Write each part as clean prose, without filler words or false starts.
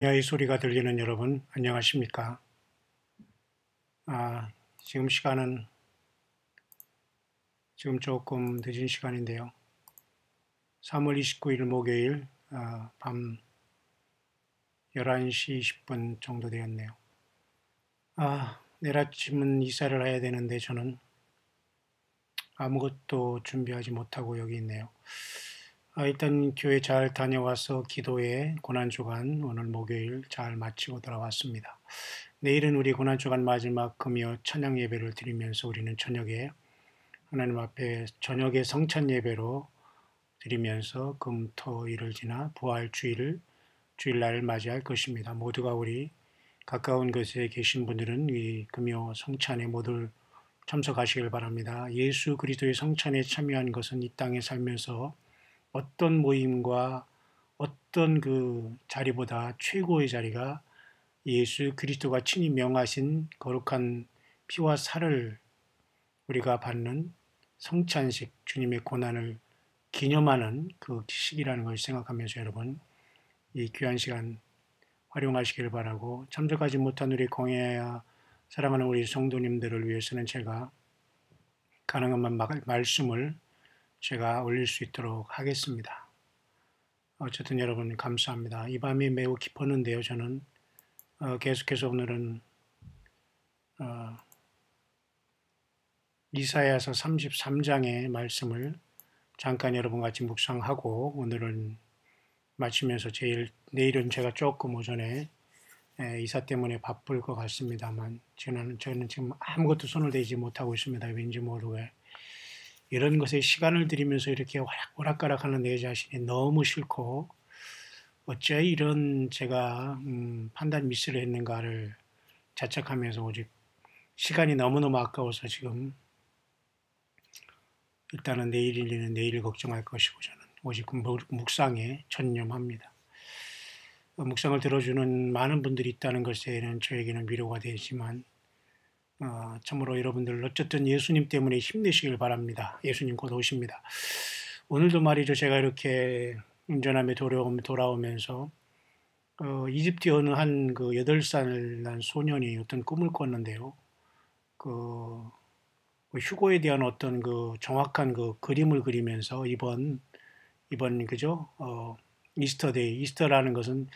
야의 소리가 들리는 여러분, 안녕하십니까? 지금 시간은 지금 조금 늦은 시간인데요. 3월 29일 목요일 밤 11시 20분 정도 되었네요. 내일 아침은 이사를 해야 되는데 저는 아무것도 준비하지 못하고 여기 있네요. 일단 교회 잘 다녀와서 기도에 고난주간 오늘 목요일 잘 마치고 돌아왔습니다. 내일은 우리 고난주간 마지막 금요 찬양 예배를 드리면서 우리는 저녁에 하나님 앞에 저녁에 성찬 예배로 드리면서 금, 토, 일을 지나 부활 주일날을 맞이할 것입니다. 모두가 우리 가까운 곳에 계신 분들은 이 금요 성찬에 모두 참석하시길 바랍니다. 예수 그리스도의 성찬에 참여한 것은 이 땅에 살면서 어떤 모임과 어떤 그 자리보다 최고의 자리가 예수 그리스도가 친히 명하신 거룩한 피와 살을 우리가 받는 성찬식, 주님의 고난을 기념하는 그 시기라는 것을 생각하면서 여러분 이 귀한 시간 활용하시길 바라고, 참석하지 못한 우리 공예야 사랑하는 우리 성도님들을 위해서는 제가 가능한 말씀을 제가 올릴 수 있도록 하겠습니다. 어쨌든 여러분 감사합니다. 이 밤이 매우 깊었는데요. 저는 계속해서 오늘은 이사야서 33장의 말씀을 잠깐 여러분 같이 묵상하고 오늘은 마치면서 내일은 제가 조금 오전에 이사 때문에 바쁠 것 같습니다만 저는 지금 아무것도 손을 대지 못하고 있습니다. 왠지 모르게 이런 것에 시간을 들이면서 이렇게 오락가락하는 내 자신이 너무 싫고 어째 이런 제가 판단 미스를 했는가를 자책하면서 오직 시간이 너무너무 아까워서 지금 일단은 내일 일은 내일 걱정할 것이고 저는 오직 묵상에 전념합니다. 묵상을 들어주는 많은 분들이 있다는 것에는 저에게는 위로가 되지만 참으로 여러분들 어쨌든 예수님 때문에 힘내시길 바랍니다. 예수님 곧 오십니다. 오늘도 말이죠. 제가 이렇게 운전하며 돌아오면서 이집트의 어느 한 그 8살 난 소년이 어떤 꿈을 꿨는데요. 그 휴거에 대한 어떤 그 정확한 그 그림을 그리면서 이번 그죠? 이스터라는 것은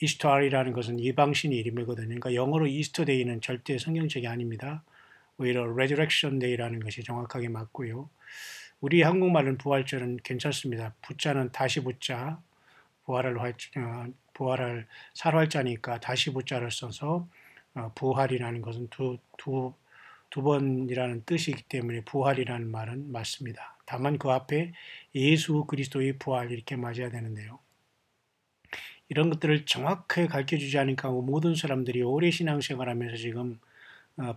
이스터알이라는 것은 이방신의 이름이거든요. 그러니까 영어로 이스터데이는 절대 성경책이 아닙니다. 오히려 레저렉션 데이라는 것이 정확하게 맞고요. 우리 한국말은 부활절은 괜찮습니다. 부자는 다시 부자, 부활할 살활자니까 다시 부자를 써서 부활이라는 것은 두 번이라는 뜻이기 때문에 부활이라는 말은 맞습니다. 다만 그 앞에 예수 그리스도의 부활 이렇게 맞아야 되는데요. 이런 것들을 정확하게 가르쳐주지 않으니까 모든 사람들이 오래 신앙생활하면서 지금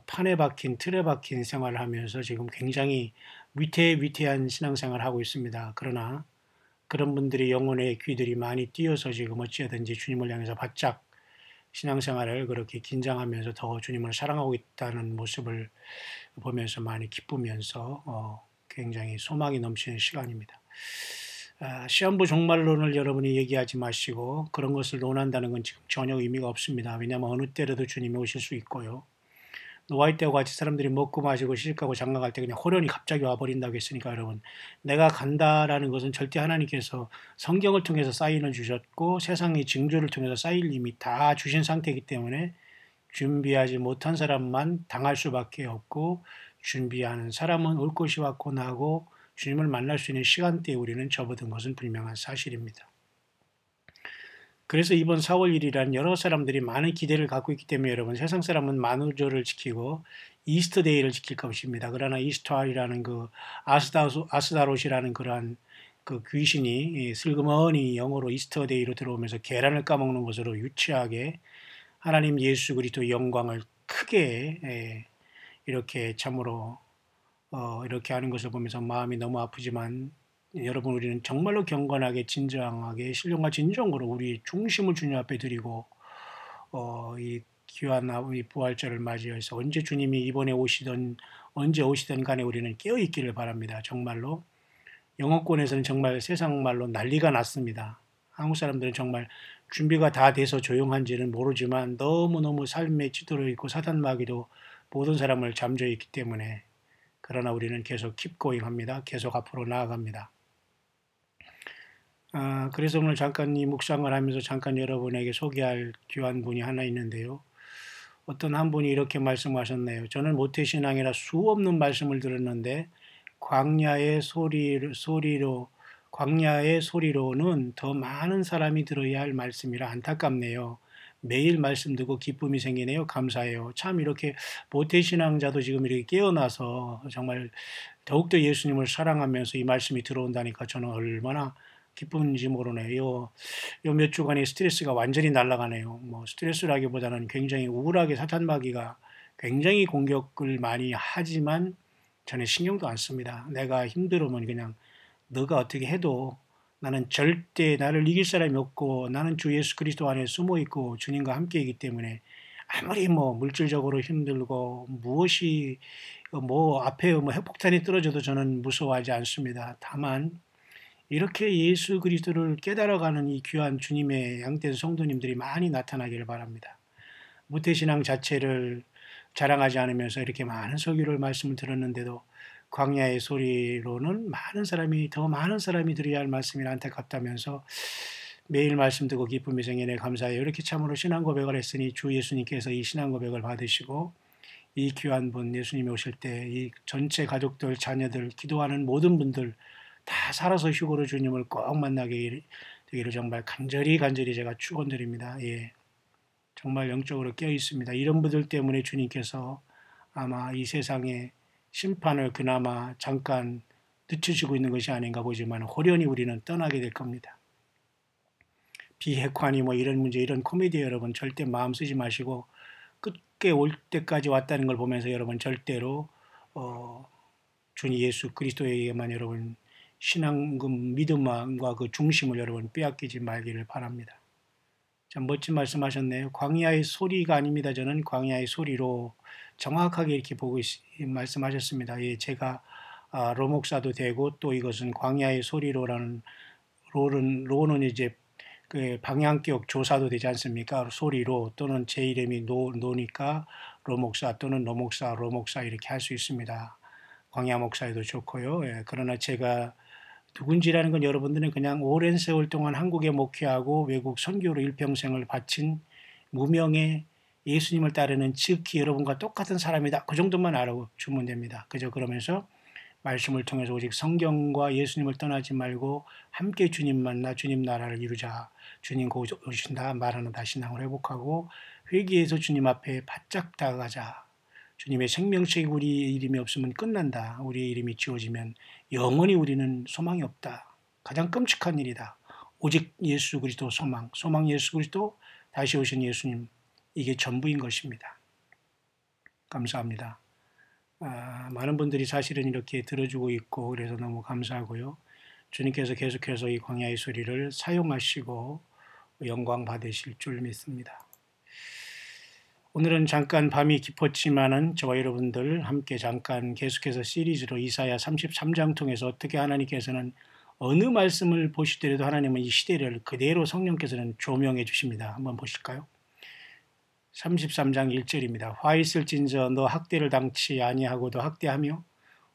판에 박힌 틀에 박힌 생활을 하면서 지금 굉장히 위태한 신앙생활을 하고 있습니다. 그러나 그런 분들이 영혼의 귀들이 많이 띄어서 지금 어찌하든지 주님을 향해서 바짝 신앙생활을 그렇게 긴장하면서 더 주님을 사랑하고 있다는 모습을 보면서 많이 기쁘면서 굉장히 소망이 넘치는 시간입니다. 시한부 종말론을 여러분이 얘기하지 마시고 그런 것을 논한다는 건 지금 전혀 의미가 없습니다. 왜냐하면 어느 때라도 주님이 오실 수 있고요. 노아의 때와 같이 사람들이 먹고 마시고 시집가고 장가갈 때 그냥 호련히 갑자기 와버린다고 했으니까 여러분, 내가 간다라는 것은 절대 하나님께서 성경을 통해서 사인을 주셨고 세상의 징조를 통해서 사인을 이미 다 주신 상태이기 때문에 준비하지 못한 사람만 당할 수밖에 없고, 준비하는 사람은 올 것이 왔고 나고 주님을 만날 수 있는 시간대에 우리는 접어든 것은 분명한 사실입니다. 그래서 이번 4월 1일이란 여러 사람들이 많은 기대를 갖고 있기 때문에 여러분, 세상 사람은 만우절을 지키고 이스터데이를 지킬 것입니다. 그러나 이스터알이라는 그 아스다롯이라는 그러한 그 귀신이 슬그머니 영어로 이스터데이로 들어오면서 계란을 까먹는 것으로 유치하게 하나님 예수 그리스도의 영광을 크게 이렇게 참으로 이렇게 하는 것을 보면서 마음이 너무 아프지만 여러분, 우리는 정말로 경건하게 진정하게 신령과 진정으로 우리 중심을 주님 앞에 드리고 이 귀한 이 부활절을 맞이해서 언제 주님이 이번에 오시든 언제 오시든 간에 우리는 깨어있기를 바랍니다. 정말로 영어권에서는 정말 세상 말로 난리가 났습니다. 한국 사람들은 정말 준비가 다 돼서 조용한지는 모르지만 너무너무 삶에 찌들어 있고 사단 마귀도 모든 사람을 잠재워 있기 때문에 그러나 우리는 계속 keep going 합니다. 계속 앞으로 나아갑니다. 그래서 오늘 잠깐 이 묵상을 하면서 잠깐 여러분에게 소개할 귀한 분이 하나 있는데요. 어떤 한 분이 이렇게 말씀하셨네요. 저는 모태신앙이라 수없는 말씀을 들었는데 광야의 소리로는 더 많은 사람이 들어야 할 말씀이라 안타깝네요. 매일 말씀 듣고 기쁨이 생기네요. 감사해요. 참 이렇게 모태신앙자도 지금 이렇게 깨어나서 정말 더욱더 예수님을 사랑하면서 이 말씀이 들어온다니까 저는 얼마나 기쁜지 모르네요. 요 몇 주간의 스트레스가 완전히 날아가네요. 뭐 스트레스라기보다는 굉장히 우울하게 사탄마귀가 굉장히 공격을 많이 하지만 저는 신경도 안 씁니다. 내가 힘들으면 그냥 너가 어떻게 해도 나는 절대 나를 이길 사람이 없고 나는 주 예수 그리스도 안에 숨어 있고 주님과 함께이기 때문에 아무리 뭐 물질적으로 힘들고 무엇이 뭐 앞에 뭐 핵폭탄이 떨어져도 저는 무서워하지 않습니다. 다만 이렇게 예수 그리스도를 깨달아가는 이 귀한 주님의 양된 성도님들이 많이 나타나기를 바랍니다. 모태신앙 자체를 자랑하지 않으면서 이렇게 많은 설교를 말씀을 들었는데도 광야의 소리로는 더 많은 사람이 들어야 할 말씀이라 안타깝다면서 매일 말씀 듣고 기쁨이 생기네 감사해요. 이렇게 참으로 신앙 고백을 했으니 주 예수님께서 이 신앙 고백을 받으시고 이 귀한 분 예수님이 오실 때 이 전체 가족들, 자녀들, 기도하는 모든 분들 다 살아서 휴거로 주님을 꼭 만나게 되기를 정말 간절히 제가 축원드립니다. 예, 정말 영적으로 깨어 있습니다. 이런 분들 때문에 주님께서 아마 이 세상에 심판을 그나마 잠깐 늦추시고 있는 것이 아닌가 보지만 호련히 우리는 떠나게 될 겁니다. 비핵화니 뭐 이런 문제, 이런 코미디 여러분 절대 마음 쓰지 마시고 끝에 올 때까지 왔다는 걸 보면서 여러분 절대로 주님 예수 그리스도에게만 여러분 신앙금 믿음과 그 중심을 여러분 빼앗기지 말기를 바랍니다. 참 멋진 말씀하셨네요. 광야의 소리가 아닙니다. 저는 광야의 소리로 정확하게 이렇게 보고 말씀하셨습니다. 예, 제가 로목사도 되고 또 이것은 광야의 소리로라는 로는 이제 그 방향격 조사도 되지 않습니까? 소리로 또는 제 이름이 노니까 로목사 또는 노목사 로목사 이렇게 할 수 있습니다. 광야 목사에도 좋고요. 예, 그러나 제가 누군지라는 건 여러분들은 그냥 오랜 세월 동안 한국에 목회하고 외국 선교로 일평생을 바친 무명의 예수님을 따르는 지극히 여러분과 똑같은 사람이다. 그 정도만 알아주면 됩니다. 그저 그러면서 말씀을 통해서 오직 성경과 예수님을 떠나지 말고 함께 주님 만나 주님 나라를 이루자. 주님 곧 오신다 말하는 다 신앙을 회복하고 회개해서 주님 앞에 바짝 다가가자. 주님의 생명책이 우리 이름이 없으면 끝난다. 우리의 이름이 지워지면 영원히 우리는 소망이 없다. 가장 끔찍한 일이다. 오직 예수 그리스도 소망 예수 그리스도 다시 오신 예수님 이게 전부인 것입니다. 감사합니다. 많은 분들이 사실은 이렇게 들어주고 있고 그래서 너무 감사하고요. 주님께서 계속해서 이 광야의 소리를 사용하시고 영광 받으실 줄 믿습니다. 오늘은 잠깐 밤이 깊었지만은 저와 여러분들 함께 잠깐 계속해서 시리즈로 이사야 33장 통해서 어떻게 하나님께서는 어느 말씀을 보시더라도 하나님은 이 시대를 그대로 성령께서는 조명해 주십니다. 한번 보실까요? 33장 1절입니다. 화 있을진저 너 학대를 당치 아니하고도 학대하며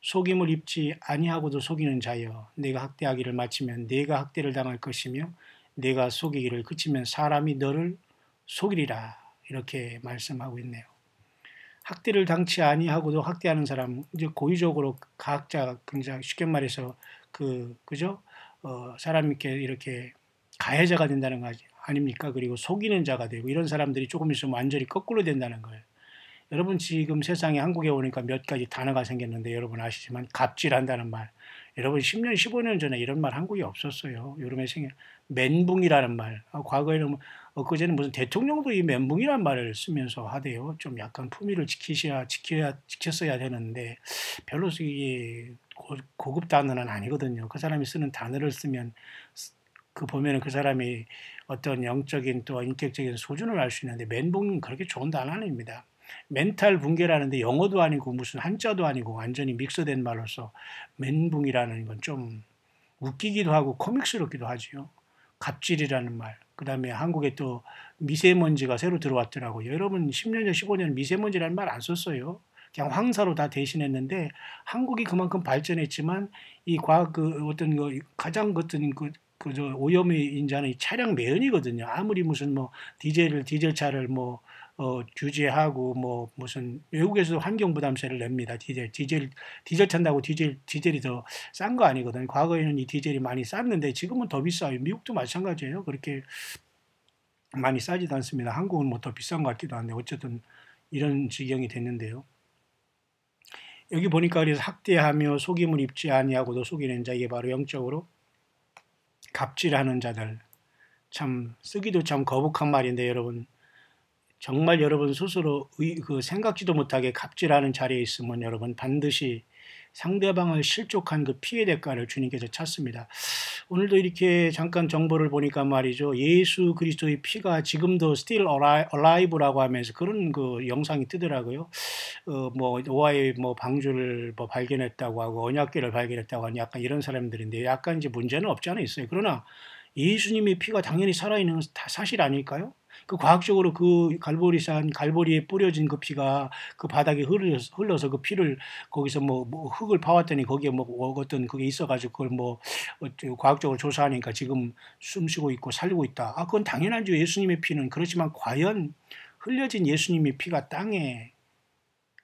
속임을 입지 아니하고도 속이는 자여 내가 학대하기를 마치면 내가 학대를 당할 것이며 내가 속이기를 그치면 사람이 너를 속이리라. 이렇게 말씀하고 있네요. 학대를 당치 아니하고도 학대하는 사람, 이제 고의적으로 가학자, 굉장히 쉽게 말해서 그죠? 사람이 이렇게 가해자가 된다는 거 아닙니까? 그리고 속이는 자가 되고 이런 사람들이 조금 있으면 완전히 거꾸로 된다는 거예요. 여러분 지금 세상에 한국에 오니까 몇 가지 단어가 생겼는데 여러분 아시지만 갑질한다는 말. 여러분 10년, 15년 전에 이런 말 한국에 없었어요. 여름에 멘붕이라는 말. 과거에는 엊그제는 무슨 대통령도 이 멘붕이라는 말을 쓰면서 하대요. 좀 약간 품위를 지켰어야 되는데 별로 이게 고급 단어는 아니거든요. 그 사람이 쓰는 단어를 쓰면 보면은 그 사람이 어떤 영적인 또 인격적인 수준을 알 수 있는데 멘붕은 그렇게 좋은 단어 아닙니다. 멘탈 붕괴라는데 영어도 아니고 무슨 한자도 아니고 완전히 믹스된 말로서 멘붕이라는 건 좀 웃기기도 하고 코믹스럽기도 하지요. 갑질이라는 말. 그 다음에 한국에 또 미세먼지가 새로 들어왔더라고요. 여러분 10년 전 15년 미세먼지라는 말 안 썼어요. 그냥 황사로 다 대신했는데 한국이 그만큼 발전했지만 이 과학 그 어떤 그 가장 어떤 그저 오염의 인자는 이 차량 매연이거든요. 아무리 무슨 뭐 디젤차를 뭐 규제하고 뭐 무슨 외국에서도 환경 부담세를 냅니다. 디젤 탄다고 디젤이 더 싼 거 아니거든요. 과거에는 이 디젤이 많이 쌌는데 지금은 더 비싸요. 미국도 마찬가지예요. 그렇게 많이 싸지도 않습니다. 한국은 뭐 더 비싼 것 같기도 한데 어쨌든 이런 지경이 됐는데요. 여기 보니까 그래서 학대하며 속임을 입지 아니하고도 속이는 자, 이게 바로 영적으로 갑질하는 자들. 참 쓰기도 참 거북한 말인데 여러분, 정말 여러분 스스로 생각지도 못하게 갑질하는 자리에 있으면 여러분 반드시 상대방을 실족한 그 피해 대가를 주님께서 찾습니다. 오늘도 이렇게 잠깐 정보를 보니까 말이죠. 예수 그리스도의 피가 지금도 still alive라고 하면서 그런 그 영상이 뜨더라고요. 뭐 노아의 뭐 방주를 뭐 발견했다고 하고 언약궤를 발견했다고 하는 약간 이런 사람들인데 약간 이제 문제는 없지 않아 있어요. 그러나 예수님의 피가 당연히 살아있는 것은 다 사실 아닐까요? 그 과학적으로 그 갈보리에 뿌려진 그 피가 그 바닥에 흘러서 그 피를 거기서 뭐 흙을 파왔더니 거기에 뭐 어떤 그게 있어가지고 그걸 뭐 과학적으로 조사하니까 지금 숨쉬고 있고 살고 있다. 아, 그건 당연하죠. 예수님의 피는. 그렇지만 과연 흘려진 예수님의 피가 땅에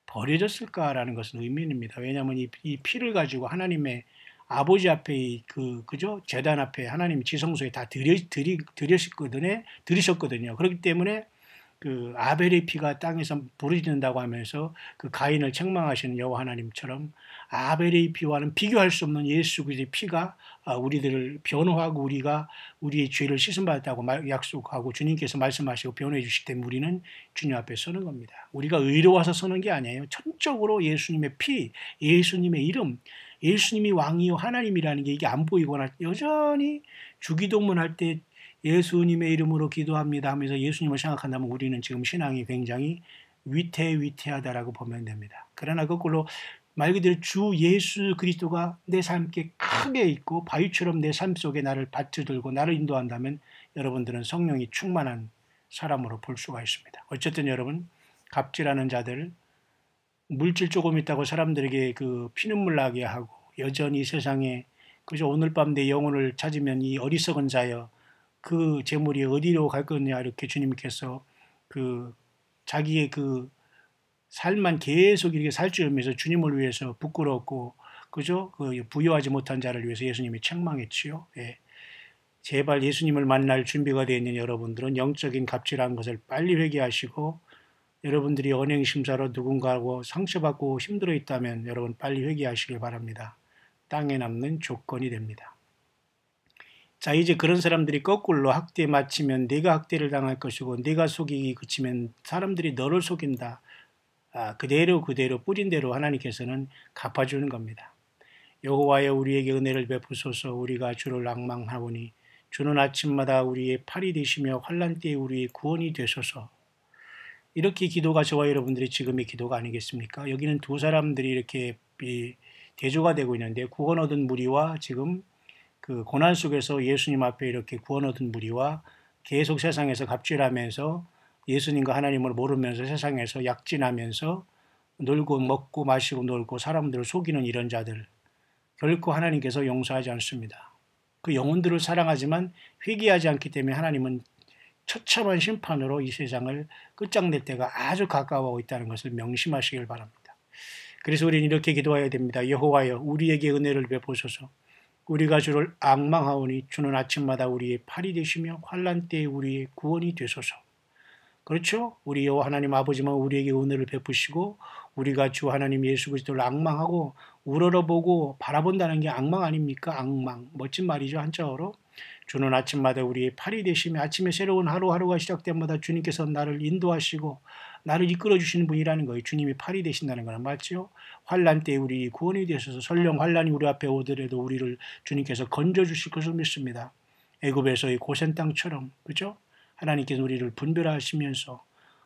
버려졌을까라는 것은 의문입니다. 왜냐하면 이 피를 가지고 하나님의 아버지 앞에 그죠? 제단 앞에 하나님 지성소에 다 들이셨거든요. 그렇기 때문에 그 아벨의 피가 땅에서 부르짖는다고 하면서 그 가인을 책망하시는 여호와 하나님처럼 아벨의 피와는 비교할 수 없는 예수 그리스도의 피가 우리들을 변호하고 우리가 우리의 죄를 씻음받았다고 약속하고 주님께서 말씀하시고 변호해 주시기 때문에 우리는 주님 앞에 서는 겁니다. 우리가 의로워서 서는 게 아니에요. 전적으로 예수님의 피, 예수님의 이름, 예수님이 왕이요 하나님이라는 게 이게 안 보이거나 여전히 주기도문 할 때 예수님의 이름으로 기도합니다 하면서 예수님을 생각한다면 우리는 지금 신앙이 굉장히 위태하다라고 보면 됩니다. 그러나 거꾸로 말 그대로 주 예수 그리스도가 내 삶께 크게 있고 바위처럼 내 삶 속에 나를 받쳐들고 나를 인도한다면 여러분들은 성령이 충만한 사람으로 볼 수가 있습니다. 어쨌든 여러분, 갑질하는 자들, 물질 조금 있다고 사람들에게 그 피눈물 나게 하고 여전히 세상에 그저 오늘 밤 내 영혼을 찾으면 이 어리석은 자여 그 재물이 어디로 갈 거냐 이렇게 주님께서 그 자기의 그 삶만 계속 이렇게 살찌우면서 주님을 위해서 부끄럽고 그죠? 그 부유하지 못한 자를 위해서 예수님이 책망했지요. 예. 제발 예수님을 만날 준비가 되어 있는 여러분들은 영적인 갑질한 것을 빨리 회개하시고 여러분들이 언행심사로 누군가하고 상처받고 힘들어 있다면 여러분 빨리 회개하시길 바랍니다. 땅에 남는 조건이 됩니다. 자, 이제 그런 사람들이 거꾸로 학대에 맞히면 네가 학대를 당할 것이고 네가 속이기 그치면 사람들이 너를 속인다. 그대로 뿌린 대로 하나님께서는 갚아주는 겁니다. 여호와여 우리에게 은혜를 베푸소서. 우리가 주를 앙망하오니 주는 아침마다 우리의 팔이 되시며 환난 때에 우리의 구원이 되소서. 이렇게 기도가 저와 여러분들의 지금의 기도가 아니겠습니까? 여기는 두 사람들이 이렇게 대조가 되고 있는데 구원 얻은 무리와 지금 그 고난 속에서 예수님 앞에 이렇게 구원 얻은 무리와 계속 세상에서 갑질하면서 예수님과 하나님을 모르면서 세상에서 약진하면서 놀고 먹고 마시고 놀고 사람들을 속이는 이런 자들 결코 하나님께서 용서하지 않습니다. 그 영혼들을 사랑하지만 회개하지 않기 때문에 하나님은 처참한 심판으로 이 세상을 끝장낼 때가 아주 가까워오고 있다는 것을 명심하시길 바랍니다. 그래서 우리는 이렇게 기도해야 됩니다. 여호와여 우리에게 은혜를 베푸소서. 우리가 주를 앙망하오니 주는 아침마다 우리의 팔이 되시며 환난 때에 우리의 구원이 되소서. 그렇죠? 우리 여호와 하나님 아버지만 우리에게 은혜를 베푸시고 우리가 주 하나님 예수 그리스도를 앙망하고 우러러보고 바라본다는 게 앙망 아닙니까? 앙망. 멋진 말이죠. 한자어로. 주는 아침마다 우리의 팔이 되시며 아침에 새로운 하루하루가 시작될 때마다 주님께서 나를 인도하시고 나를 이끌어 주시는 분이라는 거예요. 주님이 팔이 되신다는 거는 맞죠? 환난 때에 우리 구원이 되셔서 설령 환난이 우리 앞에 오더라도 우리를 주님께서 건져 주실 것을 믿습니다. 애굽에서의 고센 땅처럼 그죠? 하나님께서 우리를 분별하시면서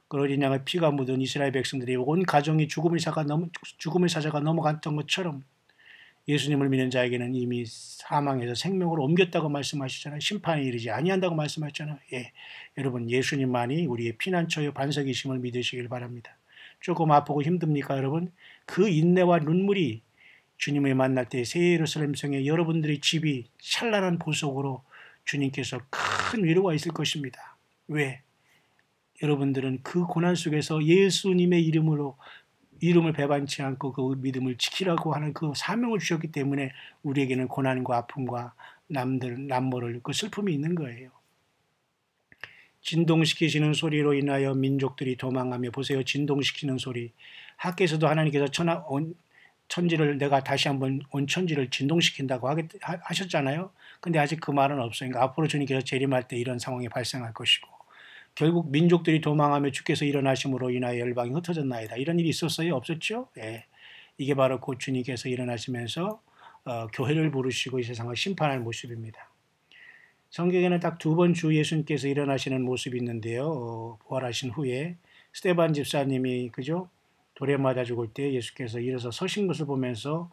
그 어린 양의 피가 묻은 이스라엘 백성들이 온 가정이 죽음의 사자가 넘어갔던 것처럼 예수님을 믿는 자에게는 이미 사망에서 생명으로 옮겼다고 말씀하시잖아요. 심판에 이르지 아니한다고 말씀하셨잖아요. 예, 여러분 예수님만이 우리의 피난처요 반석이심을 믿으시길 바랍니다. 조금 아프고 힘듭니까 여러분? 그 인내와 눈물이 주님을 만날 때 새 예루살렘 성에 여러분들의 집이 찬란한 보석으로 주님께서 큰 위로가 있을 것입니다. 왜? 여러분들은 그 고난 속에서 예수님의 이름을 배반치 않고 그 믿음을 지키라고 하는 그 사명을 주셨기 때문에 우리에게는 고난과 아픔과 남모를 그 슬픔이 있는 거예요. 진동시키시는 소리로 인하여 민족들이 도망하며 보세요. 진동시키는 소리. 학계에서도 하나님께서 천지를 내가 다시 한번 온 천지를 진동시킨다고 하셨잖아요. 근데 아직 그 말은 없어요. 그러니까 앞으로 주님께서 재림할 때 이런 상황이 발생할 것이고 결국 민족들이 도망하며 주께서 일어나심으로 인하여 열방이 흩어졌나이다. 이런 일이 있었어요? 없었죠? 예. 이게 바로 곧 주님께서 일어나시면서 교회를 부르시고 이 세상을 심판할 모습입니다. 성경에는 딱 두 번 주 예수님께서 일어나시는 모습이 있는데요. 부활하신 후에 스데반 집사님이 그죠? 돌에 맞아 죽을 때 예수께서 일어서 서신 것을 보면서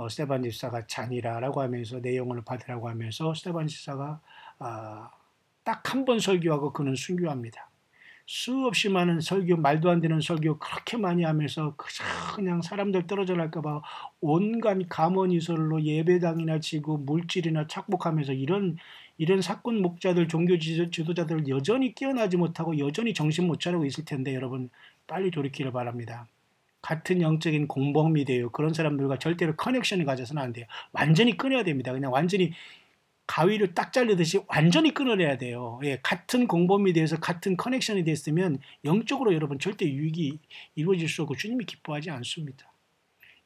스데반 집사가 잔이라라고 하면서 내 영혼을 받으라고 하면서 스데반 집사가 딱 한 번 설교하고 그는 순교합니다. 수없이 많은 설교, 말도 안 되는 설교 그렇게 많이 하면서 그냥 사람들 떨어져 날까 봐 온갖 감언이설로 예배당이나 지고 물질이나 착복하면서 이런 사건 목자들, 종교 지도자들 여전히 깨어나지 못하고 여전히 정신 못 차리고 있을 텐데 여러분 빨리 돌이키길 바랍니다. 같은 영적인 공범이돼요. 그런 사람들과 절대로 커넥션을 가져서는 안 돼요. 완전히 끊어야 됩니다. 그냥 완전히 가위를 딱 자르듯이 완전히 끊어내야 돼요. 예, 같은 공범이 돼서 같은 커넥션이 됐으면 영적으로 여러분 절대 유익이 이루어질 수 없고 주님이 기뻐하지 않습니다.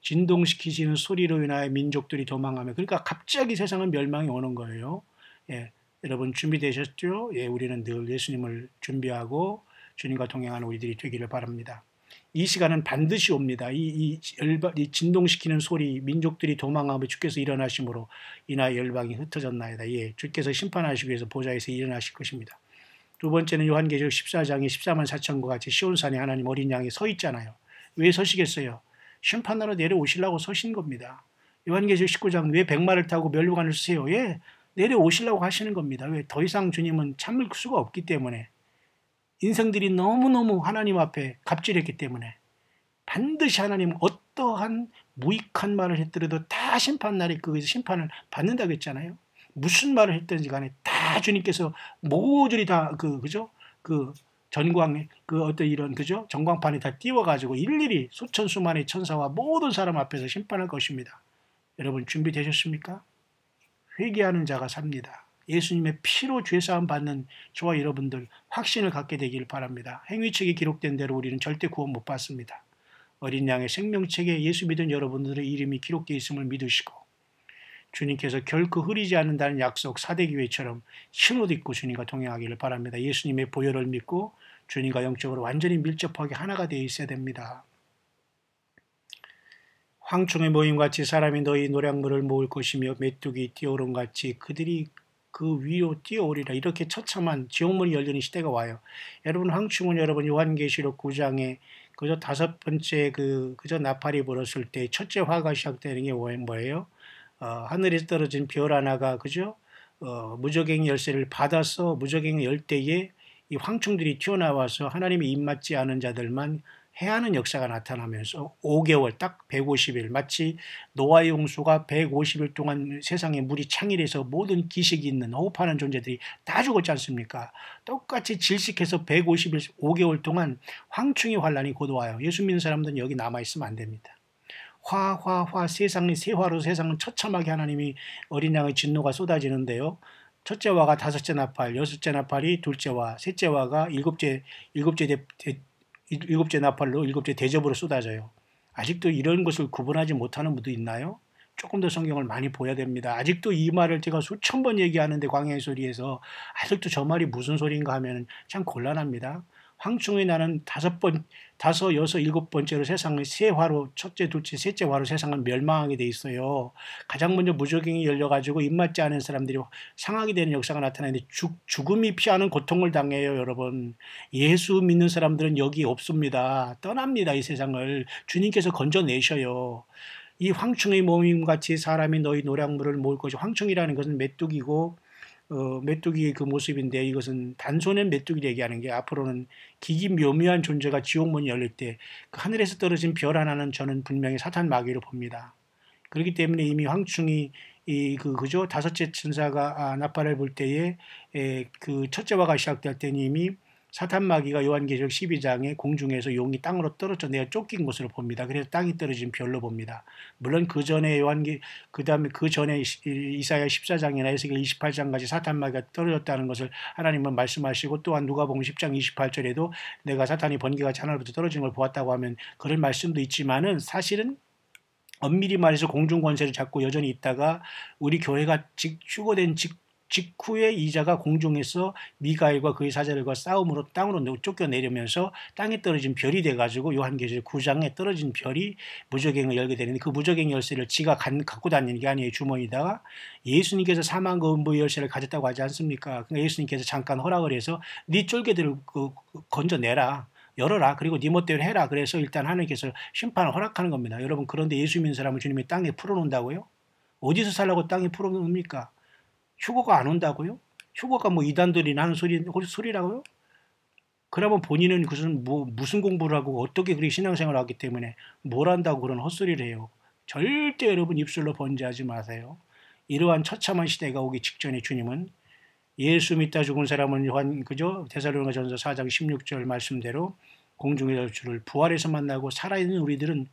진동시키시는 소리로 인하여 민족들이 도망하며 그러니까 갑자기 세상은 멸망이 오는 거예요. 예, 여러분 준비되셨죠? 예, 우리는 늘 예수님을 준비하고 주님과 동행하는 우리들이 되기를 바랍니다. 이 시간은 반드시 옵니다. 이 진동시키는 소리, 민족들이 도망하며 주께서 일어나심으로 인하여 열방이 흩어졌나이다. 예, 주께서 심판하시기 위해서 보좌에서 일어나실 것입니다. 두 번째는 요한계시록 14장에 14만 4천과 같이 시온산에 하나님 어린 양이 서 있잖아요. 왜 서시겠어요? 심판하러 내려오시려고 서신 겁니다. 요한계시록 19장 왜 백마를 타고 멸류관을 쓰세요? 예, 내려오시려고 하시는 겁니다. 왜? 더 이상 주님은 참을 수가 없기 때문에. 인생들이 너무너무 하나님 앞에 갑질했기 때문에 반드시 하나님은 어떠한 무익한 말을 했더라도 다 심판날에 거기서 심판을 받는다고 했잖아요. 무슨 말을 했든지 간에 다 주님께서 모조리 다 그죠? 그 전광에 어떤 이런 그죠? 전광판에 다 띄워가지고 일일이 수천 수만의 천사와 모든 사람 앞에서 심판할 것입니다. 여러분 준비되셨습니까? 회개하는 자가 삽니다. 예수님의 피로 죄사함 받는 저와 여러분들 확신을 갖게 되길 바랍니다. 행위책에 기록된 대로 우리는 절대 구원 못 받습니다. 어린 양의 생명책에 예수 믿은 여러분들의 이름이 기록되어 있음을 믿으시고 주님께서 결코 흐리지 않는다는 약속 사대교회처럼 신옷 입고 주님과 동행하기를 바랍니다. 예수님의 보혈을 믿고 주님과 영적으로 완전히 밀접하게 하나가 되어 있어야 됩니다. 황충의 모임같이 사람이 너희 노량물을 모을 것이며 메뚜기 뛰어오름같이 그들이 그 위로 뛰어오리라. 이렇게 처참한 지옥문이 열리는 시대가 와요. 여러분 황충은 여러분 요한계시록 9장에 그저 다섯 번째 그저 나팔이 불었을 때 첫째 화가 시작되는 게 뭐예요? 하늘에서 떨어진 별 하나가 그죠? 무저갱이 열쇠를 받아서 무저갱이 열 때에 이 황충들이 튀어나와서 하나님이 입맞지 않은 자들만 해하는 역사가 나타나면서 5개월 딱 150일 마치 노아의 홍수가 150일 동안 세상에 물이 창일해서 모든 기식이 있는 호흡하는 존재들이 다 죽었지 않습니까? 똑같이 질식해서 150일 5개월 동안 황충의 환란이 곧 와요. 예수 믿는 사람들은 여기 남아있으면 안 됩니다. 세상이 세화로 세상은 처참하게 하나님이 어린 양의 진노가 쏟아지는데요. 첫째 화가 다섯째 나팔, 여섯째 나팔이 둘째 화, 셋째 화가 일곱째 나팔로 일곱째 대접으로 쏟아져요. 아직도 이런 것을 구분하지 못하는 분도 있나요? 조금 더 성경을 많이 보야 됩니다. 아직도 이 말을 제가 수천 번 얘기하는데 광야의 소리에서 아직도 저 말이 무슨 소리인가 하면 참 곤란합니다. 황충이 나는 다섯, 여섯, 일곱 번째로 세상을 세 화로 첫째, 둘째, 셋째 화로 세상을 멸망하게 돼 있어요. 가장 먼저 무저갱이 열려가지고 입맞지 않은 사람들이 상하게 되는 역사가 나타나는데 죽음이 피하는 고통을 당해요, 여러분. 예수 믿는 사람들은 여기 없습니다. 떠납니다, 이 세상을. 주님께서 건져내셔요. 이 황충의 모임같이 사람이 너희 노량물을 모을 것이 황충이라는 것은 메뚜기고 메뚜기의 그 모습인데 이것은 단손의 메뚜기를 얘기하는 게 앞으로는 기기묘묘한 존재가 지옥문이 열릴 때 그 하늘에서 떨어진 별 하나는 저는 분명히 사탄 마귀로 봅니다. 그렇기 때문에 이미 황충이 그죠 다섯째 천사가 나팔을 불 때에 그 첫째화가 시작될 때는 이미 사탄 마귀가 요한계시록 12장에 공중에서 용이 땅으로 떨어져 내가 쫓긴 것으로 봅니다. 그래서 땅이 떨어진 별로 봅니다. 물론 그 전에 그다음에 그 전에 이사야 14장이나 에스겔 28장까지 사탄 마귀가 떨어졌다는 것을 하나님은 말씀하시고 또한 누가복음 10장 28절에도 내가 사탄이 번개같이 하늘로부터 떨어지는 걸 보았다고 하면 그런 말씀도 있지만은 사실은 엄밀히 말해서 공중 권세를 잡고 여전히 있다가 우리 교회가 휴거된 직후에 이자가 공중에서 미가엘과 그의 사자들과 싸움으로 땅으로 쫓겨내려면서 땅에 떨어진 별이 돼가지고 요한계시록 9장에 떨어진 별이 무저갱을 열게 되는데 그 무저갱 열쇠를 지가 갖고 다니는 게 아니에요. 주머니다가 예수님께서 사망과 음부의 열쇠를 가졌다고 하지 않습니까? 그러니까 예수님께서 잠깐 허락을 해서 네 쫄개들을 건져내라. 열어라. 그리고 네 멋대로 해라. 그래서 일단 하나님께서 심판을 허락하는 겁니다. 여러분 그런데 예수 믿는 사람을 주님이 땅에 풀어놓는다고요? 어디서 살라고 땅에 풀어놓습니까? 휴거가 안 온다고요? 휴거가 뭐 이단들이 나는 소리라고요? 그러면 본인은 무슨 공부를 하고 어떻게 그렇게 신앙생활을 하기 때문에 뭘 한다고 그런 헛소리를 해요. 절대 여러분 입술로 번제하지 마세요. 이러한 처참한 시대가 오기 직전에 주님은 예수 믿다 죽은 사람은 그죠? 데살로니가전서 4장 16절 말씀대로 공중의 주를 부활해서 만나고 살아있는 우리들은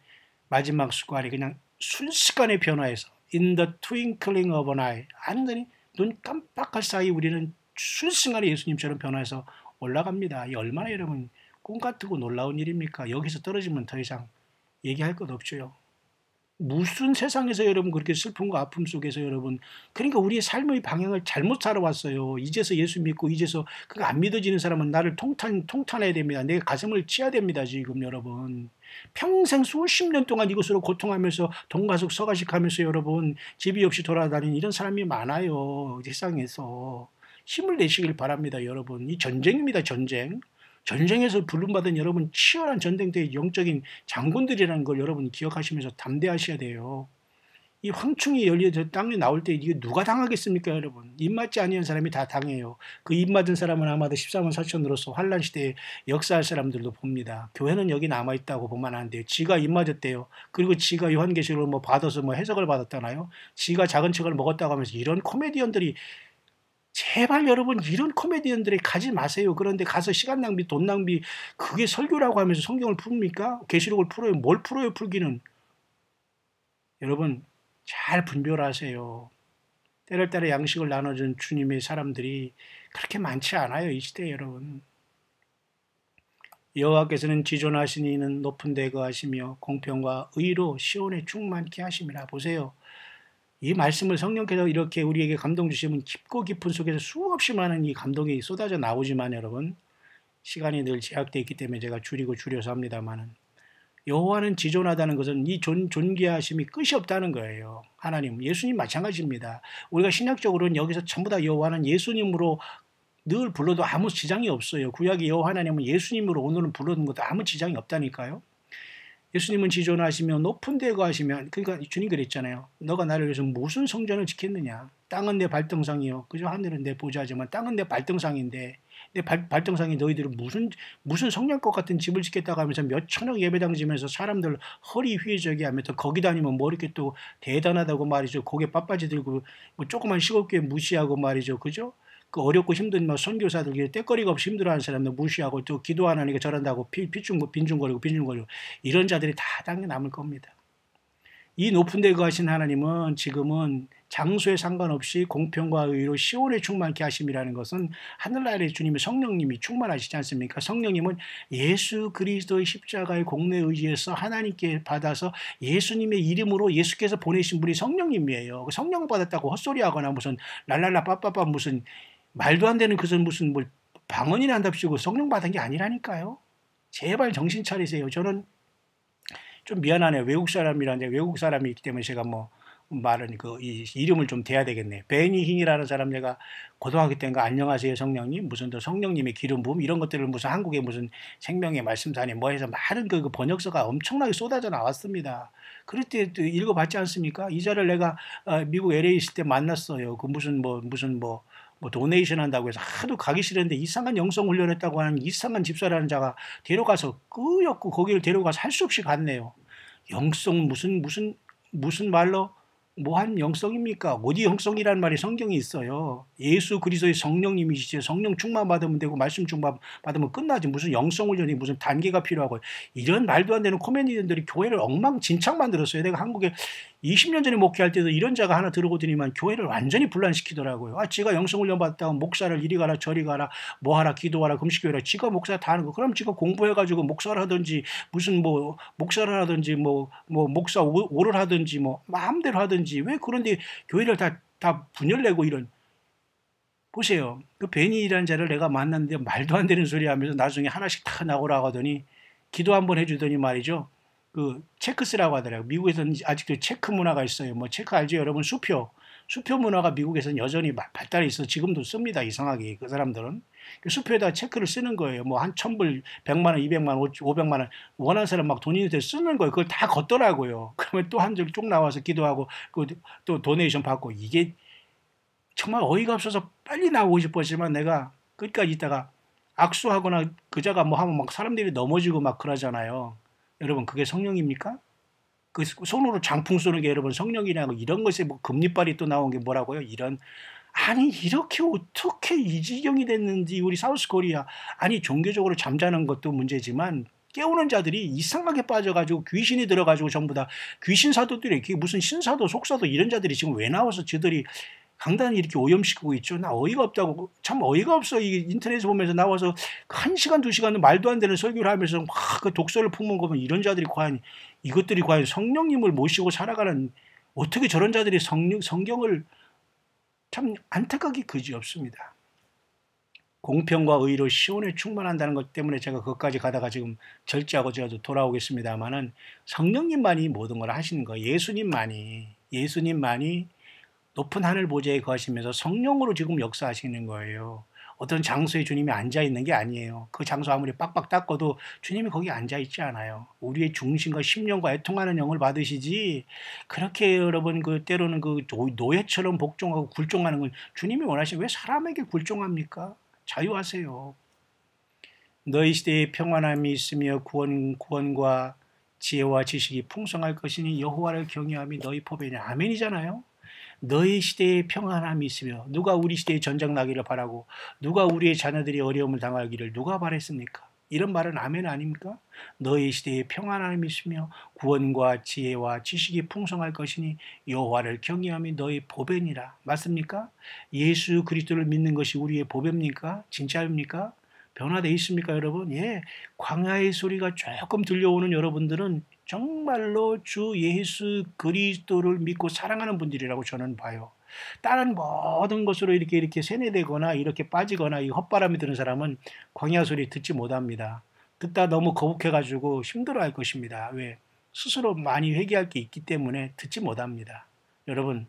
마지막 순간에 그냥 순식간에 변화해서 in the twinkling of an eye 완전히 눈 깜빡할 사이 우리는 순식간에 예수님처럼 변화해서 올라갑니다. 이 얼마나 여러분 꿈 같고 놀라운 일입니까? 여기서 떨어지면 더 이상 얘기할 것 없죠. 무슨 세상에서 여러분 그렇게 슬픔과 아픔 속에서 여러분 그러니까 우리의 삶의 방향을 잘못 살아왔어요. 이제서 예수 믿고 이제서 그거 안 믿어지는 사람은 나를 통탄해야 됩니다. 내 가슴을 치야 됩니다. 지금 여러분 평생 수십 년 동안 이것으로 고통하면서 돈가숙 서가식하면서 여러분 집이 없이 돌아다니는 이런 사람이 많아요. 세상에서 힘을 내시길 바랍니다. 여러분 이 전쟁입니다. 전쟁에서 부름받은 여러분 치열한 전쟁터의 영적인 장군들이라는 걸 여러분 기억하시면서 담대하셔야 돼요. 이 황충이 열려서 땅에 나올 때 이게 누가 당하겠습니까 여러분? 입맞지 아니한 사람이 다 당해요. 그 입맞은 사람은 아마도 14만 4천으로서 환란 시대에 역사할 사람들도 봅니다. 교회는 여기 남아있다고 보면 안 돼요. 지가 입맞았대요. 그리고 지가 요한계시록을 뭐 받아서 뭐 해석을 받았잖아요. 지가 작은 책을 먹었다고 하면서 이런 코미디언들이 제발 여러분 이런 코미디언들에 가지 마세요. 그런데 가서 시간 낭비, 돈 낭비 그게 설교라고 하면서 성경을 풉니까? 계시록을 풀어요. 뭘 풀어요 풀기는. 여러분 잘 분별하세요. 때를 따라 양식을 나눠준 주님의 사람들이 그렇게 많지 않아요. 이 시대에 여러분. 여호와께서는 지존하신 이는 높은 데 거하시며 공평과 의로 시온에 충만케 하심이라. 보세요. 이 말씀을 성령께서 이렇게 우리에게 감동 주시면 깊고 깊은 속에서 수없이 많은 이 감동이 쏟아져 나오지만 여러분 시간이 늘 제약되어 있기 때문에 제가 줄여서 합니다만은 여호와는 지존하다는 것은 이 존귀하심이 끝이 없다는 거예요. 하나님, 예수님 마찬가지입니다. 우리가 신약적으로는 여기서 전부 다 여호와는 예수님으로 늘 불러도 아무 지장이 없어요. 구약의 여호와 하나님은 예수님으로 오늘은 부르는 것도 아무 지장이 없다니까요. 예수님은 지존하시며 높은 데 거하시면 그러니까 주님 그랬잖아요. 너가 나를 위해서 무슨 성전을 짓겠느냐. 땅은 내 발등상이요. 그죠? 하늘은 내 보좌지만 땅은 내 발등상인데 내 발등상이 너희들은 무슨 성냥꽃 같은 집을 짓겠다고 하면서 몇 천억 예배당 지면서 사람들 허리 휘저게 하면서 거기 다니면 뭐 이렇게 또 대단하다고 말이죠. 고개 빳빳이 들고 뭐 조그만 시골교회 무시하고 말이죠. 그죠? 그 어렵고 힘든 뭐 선교사들 때거리가 없이 힘들어하는 사람들 무시하고 또 기도 안 하니까 저런다고 빈중거리고 이런 자들이 다 당연히 남을 겁니다. 이 높은 데 거하신 하나님은 지금은 장소에 상관없이 공평과 의로 시온에 충만케 하심이라는 것은 하늘나라의 주님의 성령님이 충만하시지 않습니까? 성령님은 예수 그리스도의 십자가의 공로에 의지해서 하나님께 받아서 예수님의 이름으로 예수께서 보내신 분이 성령님이에요. 성령 받았다고 헛소리하거나 무슨 랄랄라 빠빠빠 무슨 말도 안 되는 그것은 무슨 뭐 방언이나 한답시고 성령 받은 게 아니라니까요. 제발 정신 차리세요. 저는 좀 미안하네요. 외국 사람이라는데 외국 사람이 있기 때문에 제가 뭐 말은 이 이름을 좀 대야 되겠네. 베니 힝이라는 사람 내가 고등학교 때인가 안녕하세요 성령님 무슨 또 성령님의 기름 부음 이런 것들을 무슨 한국의 무슨 생명의 말씀사니 뭐 해서 많은 그 번역서가 엄청나게 쏟아져 나왔습니다. 그럴 때 또 읽어봤지 않습니까? 이 자를 내가 미국 LA 있을 때 만났어요. 그 무슨 도네이션 한다고 해서 하도 가기 싫은데 이상한 영성 훈련했다고 하는 이상한 집사라는 자가 데려가서 끄였고 거기를 데려가서 할 수 없이 갔네요. 영성 무슨 말로 뭐한 영성입니까? 어디 영성이라는 말이 성경에 있어요. 예수 그리스도의 성령님이시죠. 성령 충만 받으면 되고 말씀 충만 받으면 끝나지. 무슨 영성 훈련이 무슨 단계가 필요하고 이런 말도 안 되는 코미디언들이 교회를 엉망진창 만들었어요. 내가 한국에 20년 전에 목회할 때도 이런 자가 하나 들어오더니만 교회를 완전히 분란시키더라고요. 지가 영성 훈련 받다가 목사를 이리 가라 저리 가라 뭐 하라 기도하라 금식교회라 지가 목사 다 하는 거. 그럼 지가 공부해가지고 목사를 하든지 무슨 뭐 목사를 하든지 뭐 목사 오를 하든지 뭐 마음대로 하든지 왜 그런데 교회를 다 분열내고 이런. 보세요. 그 베니라는 자를 내가 만났는데 말도 안 되는 소리 하면서 나중에 하나씩 다 나오라고 하더니 기도 한번 해주더니 말이죠. 그 체크스라고 하더라고요. 미국에서는 아직도 체크 문화가 있어요. 뭐 체크 알죠 여러분? 수표 문화가 미국에서는 여전히 발달해 있어 지금도 씁니다. 이상하게 그 사람들은 그 수표에다 체크를 쓰는 거예요. 뭐 한 1,000불, 100만 원, 200만 원, 500만 원 원하는 사람 막 돈이 있는데 쓰는 거예요. 그걸 다 걷더라고요. 그러면 또 한 줄 쭉 나와서 기도하고 또 도네이션 받고 이게 정말 어이가 없어서 빨리 나오고 싶었지만 내가 끝까지 있다가 악수하거나 그자가 뭐 하면 막 사람들이 넘어지고 막 그러잖아요. 여러분 그게 성령입니까? 그 손으로 장풍 쏘는 게 여러분 성령이라고 이런 것에 뭐 금리빨이 또 나온 게 뭐라고요? 이런 아니 이렇게 어떻게 이 지경이 됐는지 우리 사우스 코리아 아니 종교적으로 잠자는 것도 문제지만 깨우는 자들이 이상하게 빠져가지고 귀신이 들어가지고 전부 다 귀신 사도들이 이렇게 무슨 신사도 속사도 이런 자들이 지금 왜 나와서 저들이 강단이 이렇게 오염시키고 있죠. 나 어이가 없다고 참 어이가 없어. 이 인터넷에 보면서 나와서 1시간 2시간은 말도 안 되는 설교를 하면서 막 그 독설을 품은 거면 이런 자들이 이것들이 과연 성령님을 모시고 살아가는 어떻게 저런 자들이 성경을 참 안타깝게 그지없습니다. 공평과 의로 시온에 충만한다는 것 때문에 제가 그것까지 가다가 지금 절제하고 제가 돌아오겠습니다만은 성령님만이 모든 걸 하시는 거예요. 예수님만이 높은 하늘 보좌에 거하시면서 성령으로 지금 역사하시는 거예요. 어떤 장소에 주님이 앉아있는 게 아니에요. 그 장소 아무리 빡빡 닦아도 주님이 거기 앉아있지 않아요. 우리의 중심과 심령과 애통하는 영을 받으시지 그렇게 여러분 때로는 그 노예처럼 복종하고 굴종하는 걸 주님이 원하시면 왜 사람에게 굴종합니까? 자유하세요. 너희 시대에 평안함이 있으며 구원과 지혜와 지식이 풍성할 것이니 여호와를 경외함이 너희 법이냐. 아멘이잖아요. 너희 시대에 평안함이 있으며 누가 우리 시대에 전쟁 나기를 바라고 누가 우리의 자녀들이 어려움을 당하기를 누가 바랬습니까? 이런 말은 아멘 아닙니까? 너희 시대에 평안함이 있으며 구원과 지혜와 지식이 풍성할 것이니 여호와를 경외함이 너희 보배니라. 맞습니까? 예수 그리스도를 믿는 것이 우리의 보배입니까? 진짜입니까? 변화되어 있습니까 여러분? 예, 광야의 소리가 조금 들려오는 여러분들은 정말로 주 예수 그리스도를 믿고 사랑하는 분들이라고 저는 봐요. 다른 모든 것으로 이렇게 세뇌되거나 이렇게 빠지거나 이 헛바람이 드는 사람은 광야 소리 듣지 못합니다. 듣다 너무 거북해가지고 힘들어할 것입니다. 왜? 스스로 많이 회개할 게 있기 때문에 듣지 못합니다. 여러분,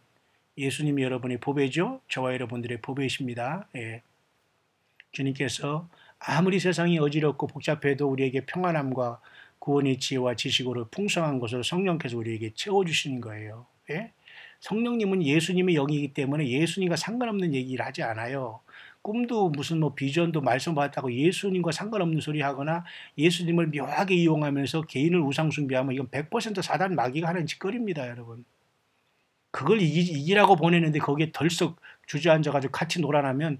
예수님이 여러분의 보배죠? 저와 여러분들의 보배이십니다. 예. 주님께서 아무리 세상이 어지럽고 복잡해도 우리에게 평안함과 구원의 지혜와 지식으로 풍성한 것으로 성령께서 우리에게 채워주시는 거예요. 예? 성령님은 예수님의 영이기 때문에 예수님과 상관없는 얘기를 하지 않아요. 꿈도 무슨 비전도 말씀 받았다고 예수님과 상관없는 소리 하거나 예수님을 묘하게 이용하면서 개인을 우상숭배하면 이건 100% 사단 마귀가 하는 짓거리입니다, 여러분. 그걸 이기라고 보내는데 거기에 덜썩 주저앉아가지고 같이 놀아나면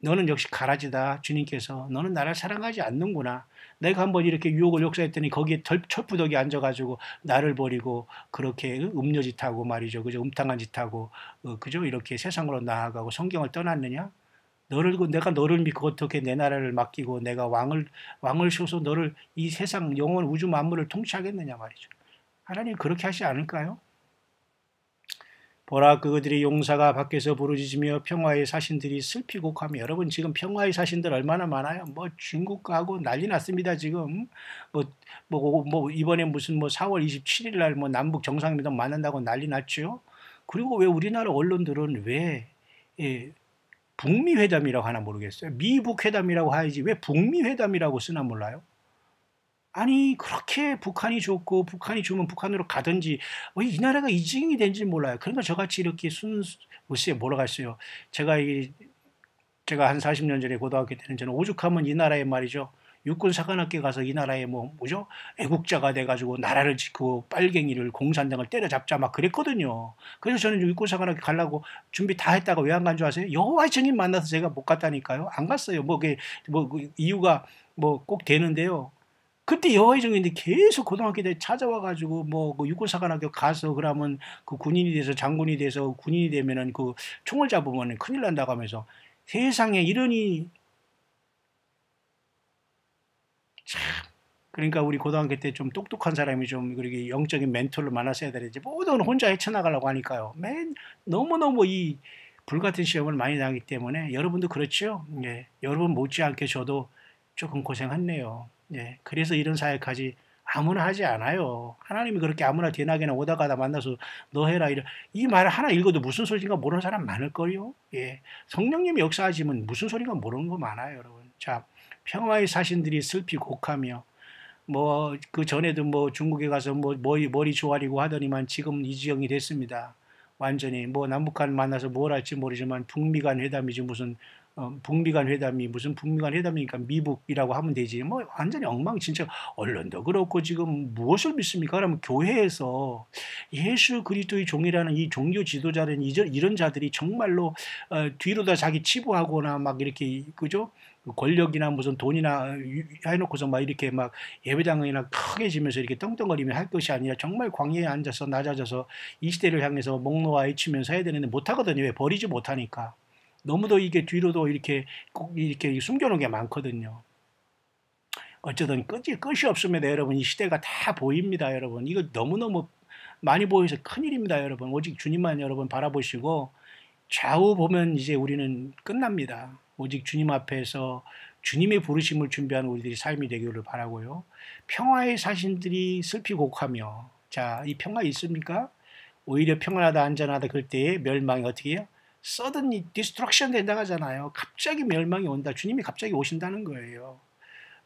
너는 역시 가라지다. 주님께서 너는 나를 사랑하지 않는구나. 내가 한번 이렇게 유혹을 역사했더니 거기에 철푸덕이 앉아가지고 나를 버리고 그렇게 음료짓하고 말이죠. 그죠? 음탕한 짓하고 그죠? 이렇게 세상으로 나아가고 성경을 떠났느냐? 내가 너를 믿고 어떻게 내 나라를 맡기고 내가 왕을 씌워서 너를 이 세상 영원 우주 만물을 통치하겠느냐 말이죠. 하나님 그렇게 하시지 않을까요? 보라 그들의 용사가 밖에서 부르짖으며 평화의 사신들이 슬피 곡하며. 여러분 지금 평화의 사신들 얼마나 많아요. 중국 가고 난리 났습니다. 지금 이번에 무슨 4월 27일 날 남북 정상회담 만난다고 난리 났죠. 그리고 왜 우리나라 언론들은 왜 예, 북미 회담이라고 하나 모르겠어요. 미북 회담이라고 하야지 왜 북미 회담이라고 쓰나 몰라요. 아니 그렇게 북한이 좋고 북한이 좋으면 북한으로 가든지 왜 이 나라가 이 지경이 된지 몰라요. 그러니까 저같이 이렇게 글쎄요 뭐라고 했어요. 제가 제가 한 40년 전에 고등학교 때는 저는 오죽하면 이 나라에 말이죠. 육군사관학교 가서 이 나라에 뭐죠? 애국자가 돼가지고 나라를 지키고 빨갱이를 공산당을 때려잡자 막 그랬거든요. 그래서 저는 육군사관학교 가려고 준비 다 했다가 왜 안 간 줄 아세요? 여호와의 증인 만나서 제가 못 갔다니까요. 안 갔어요. 그 이유가 뭐 꼭 되는데요. 그때 여호와의 증인인데 계속 고등학교 때 찾아와가지고 그 육군사관학교 가서 그러면 그 군인이 돼서 장군이 돼서 군인이 되면은 그 총을 잡으면 큰일 난다고 하면서 세상에 이러니 참 그러니까 우리 고등학교 때 좀 똑똑한 사람이 좀 그렇게 영적인 멘토를 만났어야 되는지 모든 혼자 헤쳐나가려고 하니까요. 너무너무 이 불같은 시험을 많이 당하기 때문에 여러분도 그렇죠? 예. 여러분 못지않게 저도 조금 고생했네요. 예. 그래서 이런 사역까지 아무나 하지 않아요. 하나님이 그렇게 아무나 대낮에나 오다 가다 만나서 너 해라 이 말을 하나 읽어도 무슨 소리인가 모르는 사람 많을걸요. 예. 성령님이 역사하시면 무슨 소리가 모르는 거 많아요, 여러분. 자, 평화의 사신들이 슬피 곡하며 그 전에도 중국에 가서 머리 조아리고 하더니만 지금 이 지경이 됐습니다. 완전히 남북한 만나서 뭘 할지 모르지만 북미 간 회담이지 무슨 북미 간 회담이 무슨 북미 간 회담이니까 미북이라고 하면 되지. 완전히 엉망진창. 언론도 그렇고 지금 무엇을 믿습니까? 그러면 교회에서 예수 그리스도의 종이라는 이 종교 지도자는 이런 자들이 정말로 뒤로다 자기 치부하거나 막 이렇게 그죠? 권력이나 무슨 돈이나 해놓고서 막 이렇게 막 예배당이나 크게 지면서 이렇게 떵떵거리며 할 것이 아니라 정말 광야에 앉아서 낮아져서 이 시대를 향해서 목 놓아 외치면서 해야 되는데 못하거든요. 왜? 버리지 못하니까. 너무도 이게 뒤로도 이렇게 꼭 이렇게 숨겨놓은 게 많거든요. 어쩌든 끝이 없습니다, 여러분. 이 시대가 다 보입니다, 여러분. 이거 너무너무 많이 보여서 큰일입니다, 여러분. 오직 주님만 여러분 바라보시고 좌우 보면 이제 우리는 끝납니다. 오직 주님 앞에서 주님의 부르심을 준비하는 우리들이 삶이 되기를 바라고요. 평화의 사신들이 슬피 곡하며 자, 이 평화 있습니까? 오히려 평안하다 안전하다 그럴 때에 멸망이 어떻게 해요? suddenly destruction 된다고 하잖아요. 갑자기 멸망이 온다. 주님이 갑자기 오신다는 거예요.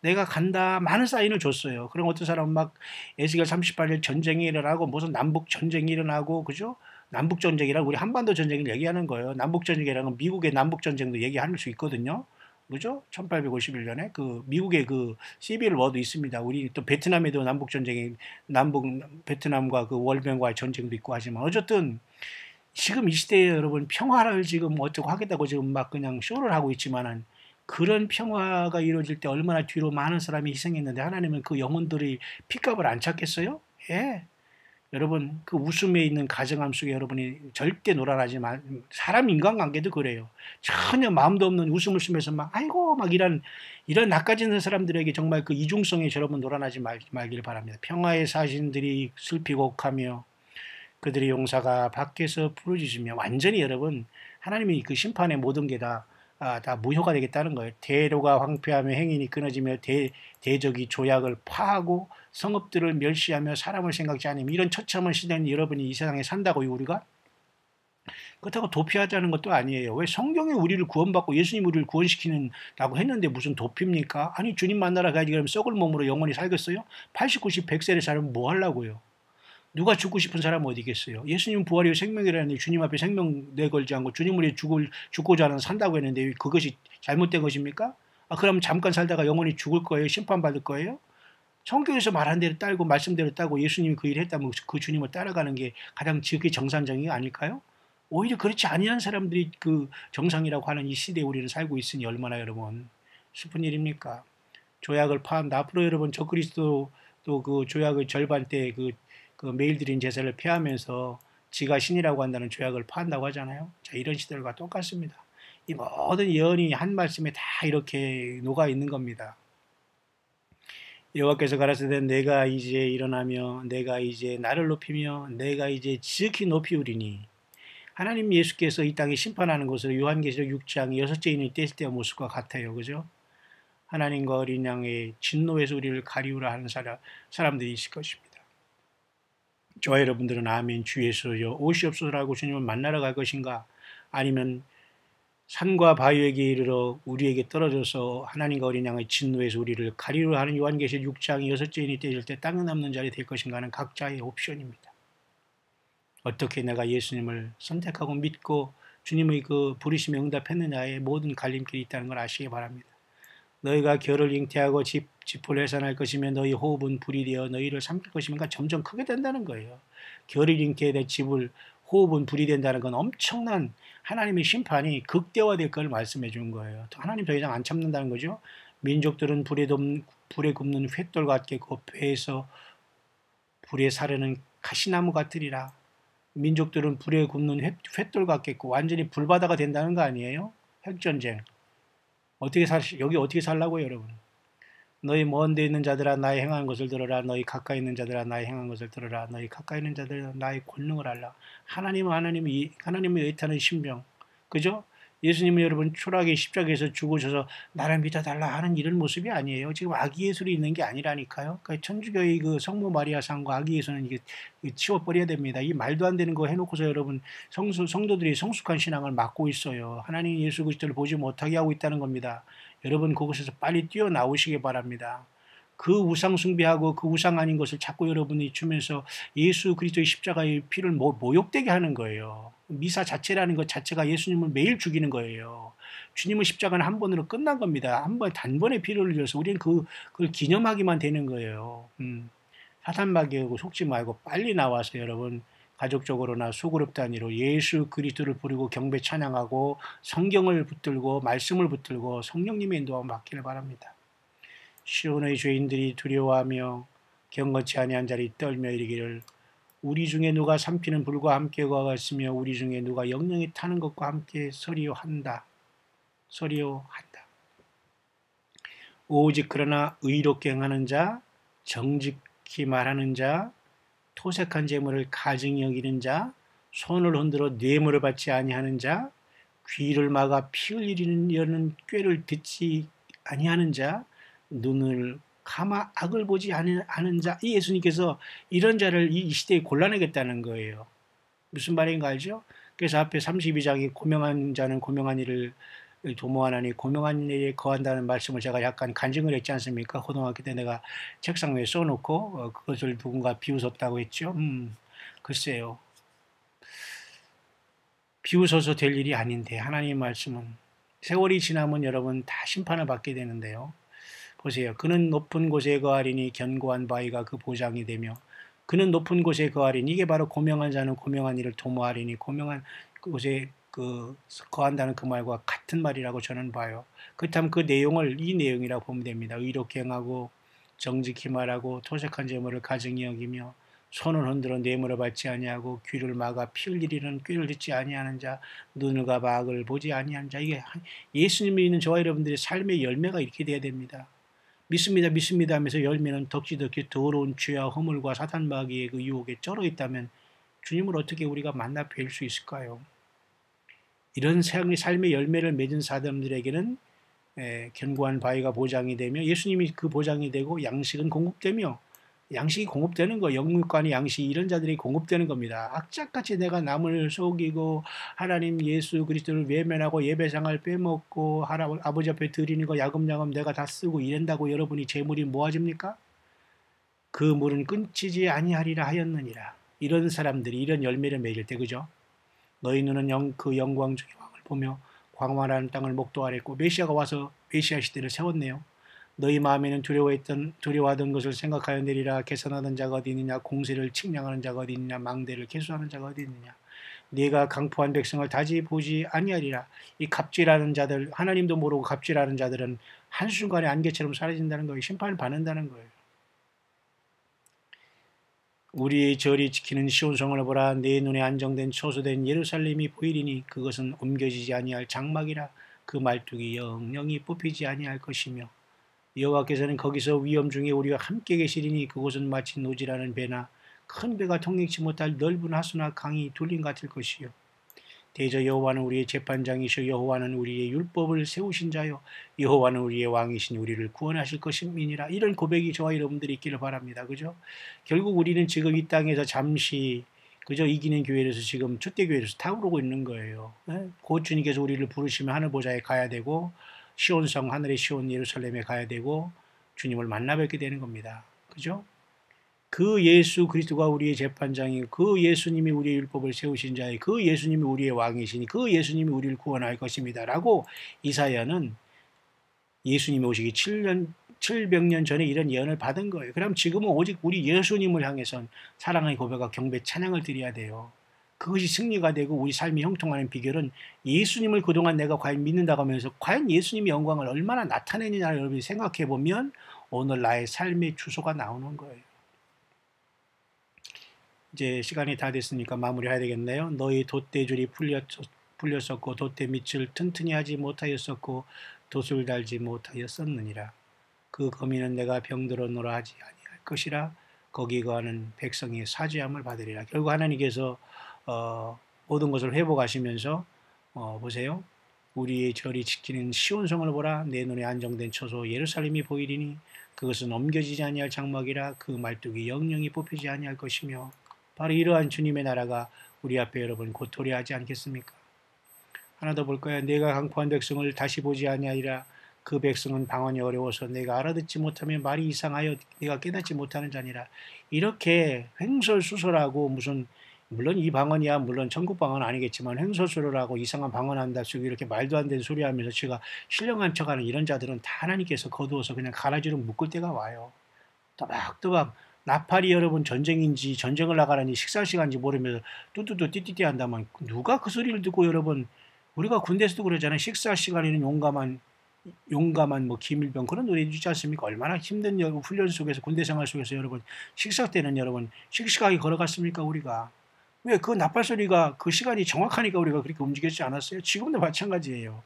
내가 간다. 많은 사인을 줬어요. 그럼 어떤 사람은 막 에스겔 38일 전쟁이 일어나고 무슨 남북 전쟁이 일어나고 그죠? 남북 전쟁이라고 우리 한반도 전쟁을 얘기하는 거예요. 남북 전쟁이라는 건 미국의 남북 전쟁도 얘기할 수 있거든요. 그죠? 1851년에 그 미국의 그 시빌 워도 있습니다. 우리 또 베트남에도 남북 전쟁이 남북 베트남과 그 월병과의 전쟁도 있고 하지만 어쨌든 지금 이 시대에 여러분 평화를 지금 어쩌고 하겠다고 지금 막 그냥 쇼를 하고 있지만은 그런 평화가 이루어질 때 얼마나 뒤로 많은 사람이 희생했는데 하나님은 그 영혼들이 핏값을 안 찾겠어요? 예. 여러분 그 웃음에 있는 가정함 속에 여러분이 절대 놀아나지 마. 사람 인간관계도 그래요. 전혀 마음도 없는 웃음을 쓰면서 막 아이고 막 이런 낯가지는 사람들에게 정말 그 이중성에 여러분 놀아나지 말길 바랍니다. 평화의 사신들이 슬피곡하며 그들의 용사가 밖에서 부르짖으며 완전히 여러분 하나님이 그 심판의 모든 게 다 무효가 되겠다는 거예요. 대로가 황폐하며 행인이 끊어지며 대적이 조약을 파하고 성읍들을 멸시하며 사람을 생각지 않으며 이런 처참한 시대는 여러분이 이 세상에 산다고요 우리가? 그렇다고 도피하자는 것도 아니에요. 왜 성경에 우리를 구원받고 예수님 우리를 구원시키는다고 했는데 무슨 도피입니까? 아니 주님 만나러 가야지 그러면 썩을 몸으로 영원히 살겠어요? 80, 90, 100세를 살면 뭐 하려고요? 누가 죽고 싶은 사람은 어디 있겠어요? 예수님 부활이요 생명이라는데 주님 앞에 생명 내걸지 않고 주님 우리 죽고자 하는 산다고 했는데 그것이 잘못된 것입니까? 그럼 잠깐 살다가 영원히 죽을 거예요? 심판받을 거예요? 성경에서 말한 대로 따르고 말씀대로 따르고 예수님이 그 일을 했다면 그 주님을 따라가는 게 가장 지극히 정상적인 게 아닐까요? 오히려 그렇지 아니한 사람들이 그 정상이라고 하는 이 시대에 우리는 살고 있으니 얼마나 여러분 슬픈 일입니까? 조약을 파한다. 앞으로 여러분 적그리스도 또 그 조약의 절반 때 그 매일 드린 제사를 폐하면서 지가 신이라고 한다는 조약을 파한다고 하잖아요. 자, 이런 시대들과 똑같습니다. 이 모든 예언이 한 말씀에 다 이렇게 녹아 있는 겁니다. 여호와께서 가라사대 내가 이제 일어나며 내가 이제 나를 높이며 내가 이제 지극히 높이우리니 하나님 예수께서 이 땅에 심판하는 것으로 요한계시록 6장 6째 인이 뗐을 때의 모습과 같아요. 그죠? 하나님과 어린 양의 진노에서 우리를 가리우라 하는 사람들이 있을 것입니다. 저와 여러분들은 아멘 주 예수여 오시옵소서라고 주님을 만나러 갈 것인가? 아니면 산과 바위에게 이르러 우리에게 떨어져서 하나님과 어린 양의 진노에서 우리를 가리려 하는 요한계시록 6장이 6째인이 떼질 때 땅에 남는 자리 될 것인가는 각자의 옵션입니다. 어떻게 내가 예수님을 선택하고 믿고 주님의 그 부르심에 응답했느냐에 모든 갈림길이 있다는 걸 아시기 바랍니다. 너희가 결을 잉태하고 지포를 해산할 것이며 너희 호흡은 불이 되어 너희를 삼킬 것이니까 점점 크게 된다는 거예요. 결을 잉태해 집을 호흡은 불이 된다는 건 엄청난 하나님의 심판이 극대화될 걸 말씀해 준 거예요. 하나님 더 이상 안 참는다는 거죠. 민족들은 불에 굽는 횃돌 같겠고 배에서 불에 사르는 가시나무 같으리라. 민족들은 불에 굽는 횃돌 같겠고 완전히 불바다가 된다는 거 아니에요? 핵전쟁. 여기 어떻게 살라고요, 여러분? 너희 먼 데 있는 자들아 나의 행하는 것을 들어라. 너희 가까이 있는 자들아 나의 행하는 것을 들어라. 너희 가까이 있는 자들아 나의 권능을 알라. 하나님의 의타는 신병. 그죠? 예수님은 여러분 초라하게 십자가에서 죽으셔서 나를 믿어달라 하는 이런 모습이 아니에요. 지금 아기 예술이 있는 게 아니라니까요. 그러니까 천주교의 그 성모 마리아상과 아기 예수는 이게 치워버려야 됩니다. 이 말도 안 되는 거 해놓고서 여러분 성도들이 성숙한 신앙을 막고 있어요. 하나님 예수 그리스도를 보지 못하게 하고 있다는 겁니다. 여러분 그곳에서 빨리 뛰어나오시기 바랍니다. 그 우상 숭배하고 그 우상 아닌 것을 자꾸 여러분이 주면서 예수 그리스도의 십자가의 피를 모욕되게 하는 거예요. 미사 자체라는 것 자체가 예수님을 매일 죽이는 거예요. 주님의 십자가는 한 번으로 끝난 겁니다. 단번에 피를 흘려서 우리는 그걸 기념하기만 되는 거예요. 사탄 마귀하고 속지 말고 빨리 나와서 여러분 가족적으로나 소그룹 단위로 예수 그리스도를 부르고 경배 찬양하고 성경을 붙들고 말씀을 붙들고 성령님의 인도함을 받기를 바랍니다. 시온의 죄인들이 두려워하며 경건치 아니한 자리 떨며 이르기를 우리 중에 누가 삼키는 불과 함께 거하겠으며 우리 중에 누가 영영이 타는 것과 함께 서리요한다. 오직 그러나 의롭게 행하는 자, 정직히 말하는 자, 토색한 재물을 가증히 여기는 자, 손을 흔들어 뇌물을 받지 아니하는 자, 귀를 막아 피 흘리는 꾀를 듣지 아니하는 자, 눈을 감아 악을 보지 않은 자, 이 예수님께서 이런 자를 이 시대에 골라내겠다는 거예요. 무슨 말인가 알죠? 그래서 앞에 32장이 고명한 자는 고명한 일을 도모하나니 고명한 일에 거한다는 말씀을 제가 약간 간증을 했지 않습니까? 고등학교 때 내가 책상 위에 써놓고 그것을 누군가 비웃었다고 했죠. 글쎄요. 비웃어서 될 일이 아닌데 하나님의 말씀은 세월이 지나면 여러분 다 심판을 받게 되는데요. 보세요. 그는 높은 곳에 거하리니 견고한 바위가 그 보장이 되며 그는 높은 곳에 거하리니 이게 바로 고명한 자는 고명한 일을 도모하리니 고명한 곳에 거한다는 그 말과 같은 말이라고 저는 봐요. 그렇다면 그 내용을 이 내용이라고 보면 됩니다. 의롭게 행하고 정직히 말하고 토색한 재물을 가증히 여기며 손을 흔들어 뇌물을 받지 아니하고 귀를 막아 피 흘리는 꾀를 듣지 아니하는 자, 눈을 감아 악을 보지 아니하는 자. 이게 예수님이 있는 저와 여러분들의 삶의 열매가 이렇게 돼야 됩니다. 믿습니다 하면서 열매는 덕지덕지 더러운 죄와 허물과 사탄 마귀의 그 유혹에 쩔어 있다면 주님을 어떻게 우리가 만나 뵐 수 있을까요? 이런 삶의 열매를 맺은 사람들에게는 견고한 바위가 보장이 되며 예수님이 그 보장이 되고 양식은 공급되며 양식이 공급되는 거, 영육간의 양식 이런 자들이 공급되는 겁니다. 악착같이 내가 남을 속이고 하나님 예수 그리스도를 외면하고 예배상을 빼먹고 아버지 앞에 드리는 거 야금야금 내가 다 쓰고 이런다고 여러분이 재물이 모아집니까? 그 물은 끊지지 아니하리라 하였느니라. 이런 사람들이 이런 열매를 맺을 때 그죠? 너희 눈은 그 영광 중의 왕을 보며 광활한 땅을 목도하랬고 메시아가 와서 메시아 시대를 세웠네요. 너희 마음에는 두려워하던 것을 생각하여 내리라. 계산하던 자가 어디 있느냐? 공세를 측량하는 자가 어디 있느냐? 망대를 계수하는 자가 어디 있느냐? 네가 강포한 백성을 다시 보지 아니하리라. 이 갑질하는 자들, 하나님도 모르고 갑질하는 자들은 한순간에 안개처럼 사라진다는 거예요. 심판을 받는다는 거예요. 우리의 절이 지키는 시온성을 보라. 내 눈에 안정된 초소된 예루살렘이 보이리니 그것은 옮겨지지 아니할 장막이라. 그 말뚝이 영영이 뽑히지 아니할 것이며 여호와께서는 거기서 위험 중에 우리와 함께 계시리니 그곳은 마치 노지라는 배나 큰 배가 통행치 못할 넓은 하수나 강이 둘림 같을 것이요. 대저 여호와는 우리의 재판장이시오. 여호와는 우리의 율법을 세우신 자요. 여호와는 우리의 왕이신 우리를 구원하실 것임이니라. 이런 고백이 저와 여러분들이 있기를 바랍니다. 그죠? 결국 우리는 지금 이 땅에서 잠시 그저 이기는 교회에서 지금 촛대교회에서 타오르고 있는 거예요. 곧 주님께서 우리를 부르시면 하늘 보좌에 가야 되고 시온성 하늘의 시온 예루살렘에 가야 되고 주님을 만나 뵙게 되는 겁니다. 그죠? 그 예수 그리스도가 우리의 재판장이고 그 예수님이 우리의 율법을 세우신 자의 그 예수님이 우리의 왕이시니 그 예수님이 우리를 구원할 것입니다. 라고 이사야는 예수님이 오시기 700년 전에 이런 예언을 받은 거예요. 그럼 지금은 오직 우리 예수님을 향해선 사랑의 고백과 경배 찬양을 드려야 돼요. 그것이 승리가 되고 우리 삶이 형통하는 비결은 예수님을 그동안 내가 과연 믿는다고 하면서 과연 예수님의 영광을 얼마나 나타내느냐를 여러분이 생각해 보면 오늘 나의 삶의 주소가 나오는 거예요. 이제 시간이 다 됐으니까 마무리해야 되겠네요. 너희 돛대줄이 풀렸었고 돛대 밑을 튼튼히 하지 못하였었고 돛을 달지 못하였었느니라. 그 거미는 내가 병들었노라 하지 아니할 것이라. 거기 거하는 백성이 사죄함을 받으리라. 결국 하나님께서 모든 것을 회복하시면서 보세요. 우리의 절이 지키는 시온성을 보라. 내 눈에 안정된 처소 예루살렘이 보이리니 그것은 옮겨지지 아니할 장막이라. 그 말뚝이 영영이 뽑히지 아니할 것이며. 바로 이러한 주님의 나라가 우리 앞에 여러분 곧 도래하지 않겠습니까? 하나 더 볼까요? 내가 강포한 백성을 다시 보지 아니하리라. 그 백성은 방언이 어려워서 내가 알아듣지 못하면 말이 이상하여 내가 깨닫지 못하는 자니라. 이렇게 횡설수설하고 무슨 물론 이 방언이야 물론 천국 방언 아니겠지만 횡설수설하고 이상한 방언한다 쓰고 이렇게 말도 안 되는 소리 하면서 제가 신령한 척하는 이런 자들은 다 하나님께서 거두어서 그냥 가라지로 묶을 때가 와요. 또박또박 나팔이 여러분 전쟁인지 전쟁을 나가라니 식사 시간인지 모르면서 뚜뚜뚜 띠띠띠 한다면 누가 그 소리를 듣고 여러분 우리가 군대에서도 그러잖아요. 식사 시간에는 용감한 뭐 김일병 그런 노래 있지 않습니까? 얼마나 힘든 훈련 속에서 군대 생활 속에서 여러분 식사 때는 여러분 씩씩하게 걸어갔습니까 우리가? 왜 그 나팔 소리가 그 시간이 정확하니까 우리가 그렇게 움직이지 않았어요? 지금도 마찬가지예요.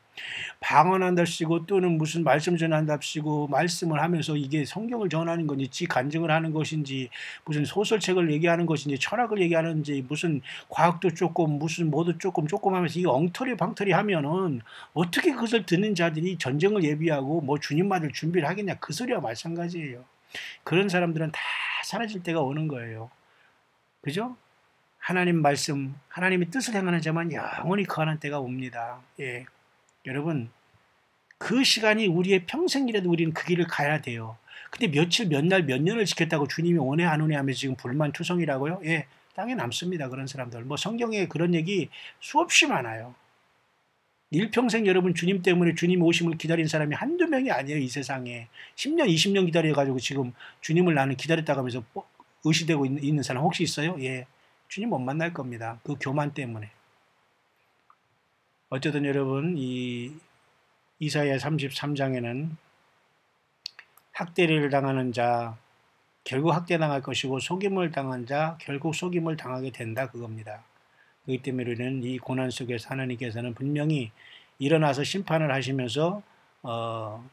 방언한답시고 또는 무슨 말씀 전한답시고 말씀을 하면서 이게 성경을 전하는 건지 지 간증을 하는 것인지 무슨 소설책을 얘기하는 것인지 철학을 얘기하는지 무슨 과학도 조금 무슨 뭐도 조금 하면서 이게 엉터리 방터리 하면은 어떻게 그것을 듣는 자들이 전쟁을 예비하고 뭐 주님 맞을 준비를 하겠냐 그 소리와 마찬가지예요. 그런 사람들은 다 사라질 때가 오는 거예요. 그죠? 하나님 말씀, 하나님의 뜻을 행하는 자만 영원히 거하는 때가 옵니다. 예. 여러분, 그 시간이 우리의 평생이라도 우리는 그 길을 가야 돼요. 근데 며칠, 몇 날, 몇 년을 지켰다고 주님이 오네, 안 오네 하면서 지금 불만투성이라고요? 예. 땅에 남습니다. 그런 사람들. 뭐 성경에 그런 얘기 수없이 많아요. 일평생 여러분 주님 때문에 주님 오심을 기다린 사람이 한두 명이 아니에요. 이 세상에. 10년, 20년 기다려가지고 지금 주님을 나는 기다렸다고 하면서 의시되고 있는 사람 혹시 있어요? 예. 주님 못 만날 겁니다. 그 교만 때문에. 어쨌든 여러분 이 이사야 33장에는 학대를 당하는 자 결국 학대당할 것이고 속임을 당한 자 결국 속임을 당하게 된다 그겁니다. 그렇기 때문에 우리는 이 고난 속에서 하나님께서는 분명히 일어나서 심판을 하시면서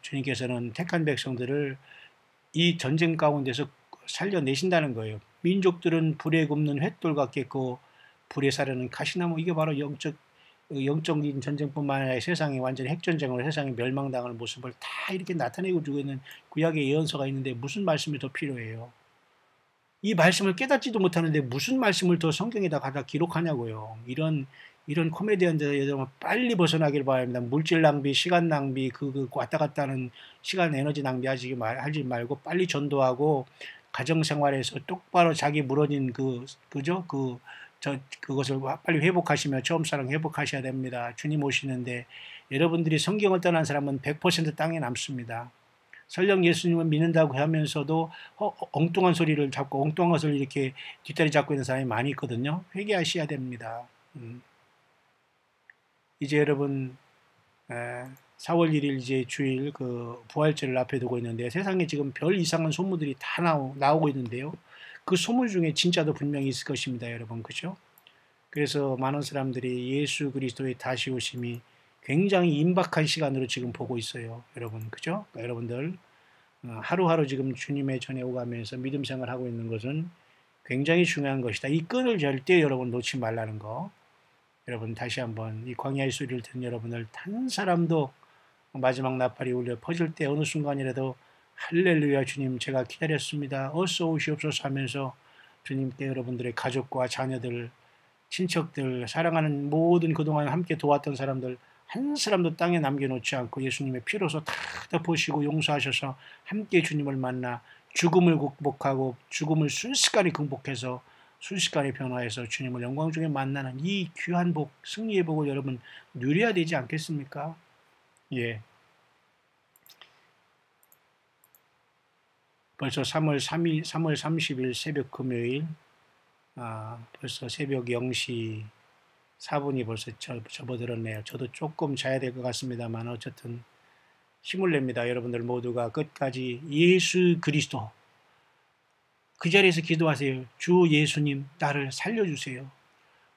주님께서는 택한 백성들을 이 전쟁 가운데서 살려내신다는 거예요. 민족들은 불에 굽는 횃돌 같겠고 불에 사르는 가시나무 이게 바로 영적인 전쟁뿐만 아니라 세상이 완전히 핵전쟁으로 세상이 멸망당하는 모습을 다 이렇게 나타내고 주고 있는 구약의 예언서가 있는데 무슨 말씀이 더 필요해요? 이 말씀을 깨닫지도 못하는데 무슨 말씀을 더 성경에다 갖다 기록하냐고요. 이런 코미디언들 여러분 빨리 벗어나길 바랍니다. 물질 낭비, 시간 낭비, 그 왔다 갔다 하는 시간 에너지 낭비하지 말고 빨리 전도하고 가정 생활에서 똑바로 자기 무너진 그것을 빨리 회복하시며 처음 사랑 회복하셔야 됩니다. 주님 오시는데 여러분들이 성경을 떠난 사람은 100% 땅에 남습니다. 설령 예수님을 믿는다고 하면서도 엉뚱한 소리를 잡고 엉뚱한 것을 이렇게 뒷다리 잡고 있는 사람이 많이 있거든요. 회개하셔야 됩니다. 이제 여러분 4월 1일 이제 주일 그 부활절을 앞에 두고 있는데 세상에 지금 별 이상한 소문들이 다 나오고 있는데요. 그 소문 중에 진짜도 분명히 있을 것입니다, 여러분. 그죠? 그래서 많은 사람들이 예수 그리스도의 다시 오심이 굉장히 임박한 시간으로 지금 보고 있어요, 여러분. 그죠? 그러니까 여러분들 하루하루 지금 주님의 전에 오가면서 믿음 생활하고 있는 것은 굉장히 중요한 것이다. 이 끈을 절대 여러분 놓지 말라는 거. 여러분 다시 한번 이 광야의 소리를 듣는 여러분을 한 사람도 마지막 나팔이 울려 퍼질 때 어느 순간이라도 할렐루야 주님 제가 기다렸습니다. 어서 오시옵소서 하면서 주님께 여러분들의 가족과 자녀들, 친척들, 사랑하는 모든 그동안 함께 도왔던 사람들 한 사람도 땅에 남겨놓지 않고 예수님의 피로서 다 덮으시고 용서하셔서 함께 주님을 만나 죽음을 극복하고 죽음을 순식간에 극복해서 순식간에 변화해서 주님을 영광 중에 만나는 이 귀한 복, 승리의 복을 여러분 누려야 되지 않겠습니까? 예. 벌써 3월 3일, 3월 30일 새벽 금요일, 벌써 새벽 0시 4분이 벌써 접어들었네요. 저도 조금 자야 될 것 같습니다만 어쨌든 힘을 냅니다. 여러분들 모두가 끝까지 예수 그리스도 그 자리에서 기도하세요. 주 예수님 나를 살려주세요.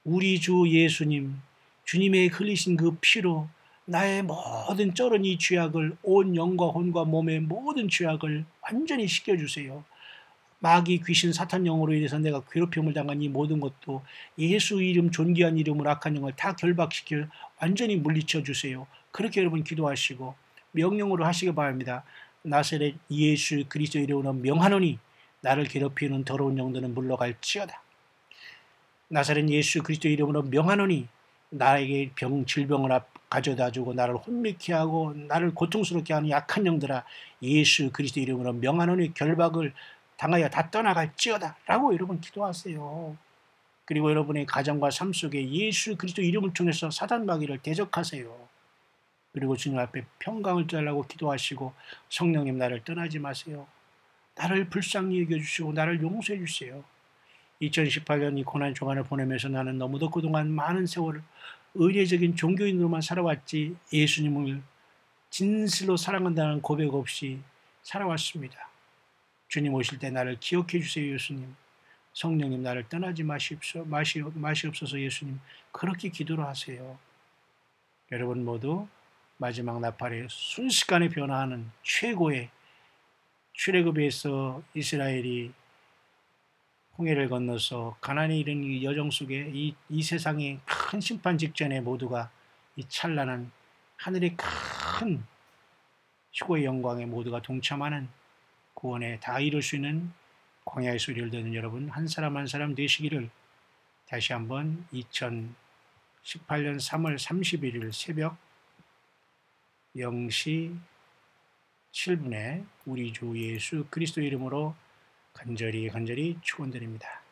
우리 주 예수님 주님의 흘리신 그 피로 나의 모든 쩔은 이 죄악을 온 영과 혼과 몸의 모든 죄악을 완전히 씻겨주세요. 마귀 귀신 사탄 영으로 인해서 내가 괴롭힘을 당한 이 모든 것도 예수 이름 존귀한 이름으로 악한 영을 다 결박시켜 완전히 물리쳐 주세요. 그렇게 여러분 기도하시고 명령으로 하시기 바랍니다. 나사렛 예수 그리스도 이름으로 명하노니 나를 괴롭히는 더러운 영들은 물러갈지어다. 나사렛 예수 그리스도 이름으로 명하노니 나에게 질병을 가져다 주고 나를 혼미케 하고 나를 고통스럽게 하는 약한 영들아 예수 그리스도 이름으로 명하노니 결박을 당하여 다 떠나갈지어다 라고 여러분 기도하세요. 그리고 여러분의 가정과 삶 속에 예수 그리스도 이름을 통해서 사단 마귀를 대적하세요. 그리고 주님 앞에 평강을 달라고 기도하시고 성령님 나를 떠나지 마세요. 나를 불쌍히 여겨주시고 나를 용서해 주세요. 2018년 이 고난 주간을 보내면서 나는 너무도 그동안 많은 세월을 의례적인 종교인으로만 살아왔지 예수님을 진실로 사랑한다는 고백 없이 살아왔습니다. 주님 오실 때 나를 기억해 주세요. 예수님. 성령님 나를 떠나지 마시옵소서. 예수님. 그렇게 기도를 하세요. 여러분 모두 마지막 나팔에 순식간에 변화하는 최고의 출애굽에서 이스라엘이 홍해를 건너서 가나안에 이른 이 여정 속에 이 세상의 큰 심판 직전에 모두가 이 찬란한 하늘의 큰 휴거의 영광에 모두가 동참하는 구원에 다 이룰 수 있는 광야의 소리를 듣는 여러분 한 사람 한 사람 되시기를 다시 한번 2018년 3월 31일 새벽 0시 7분에 우리 주 예수 그리스도 이름으로 간절히 축원드립니다.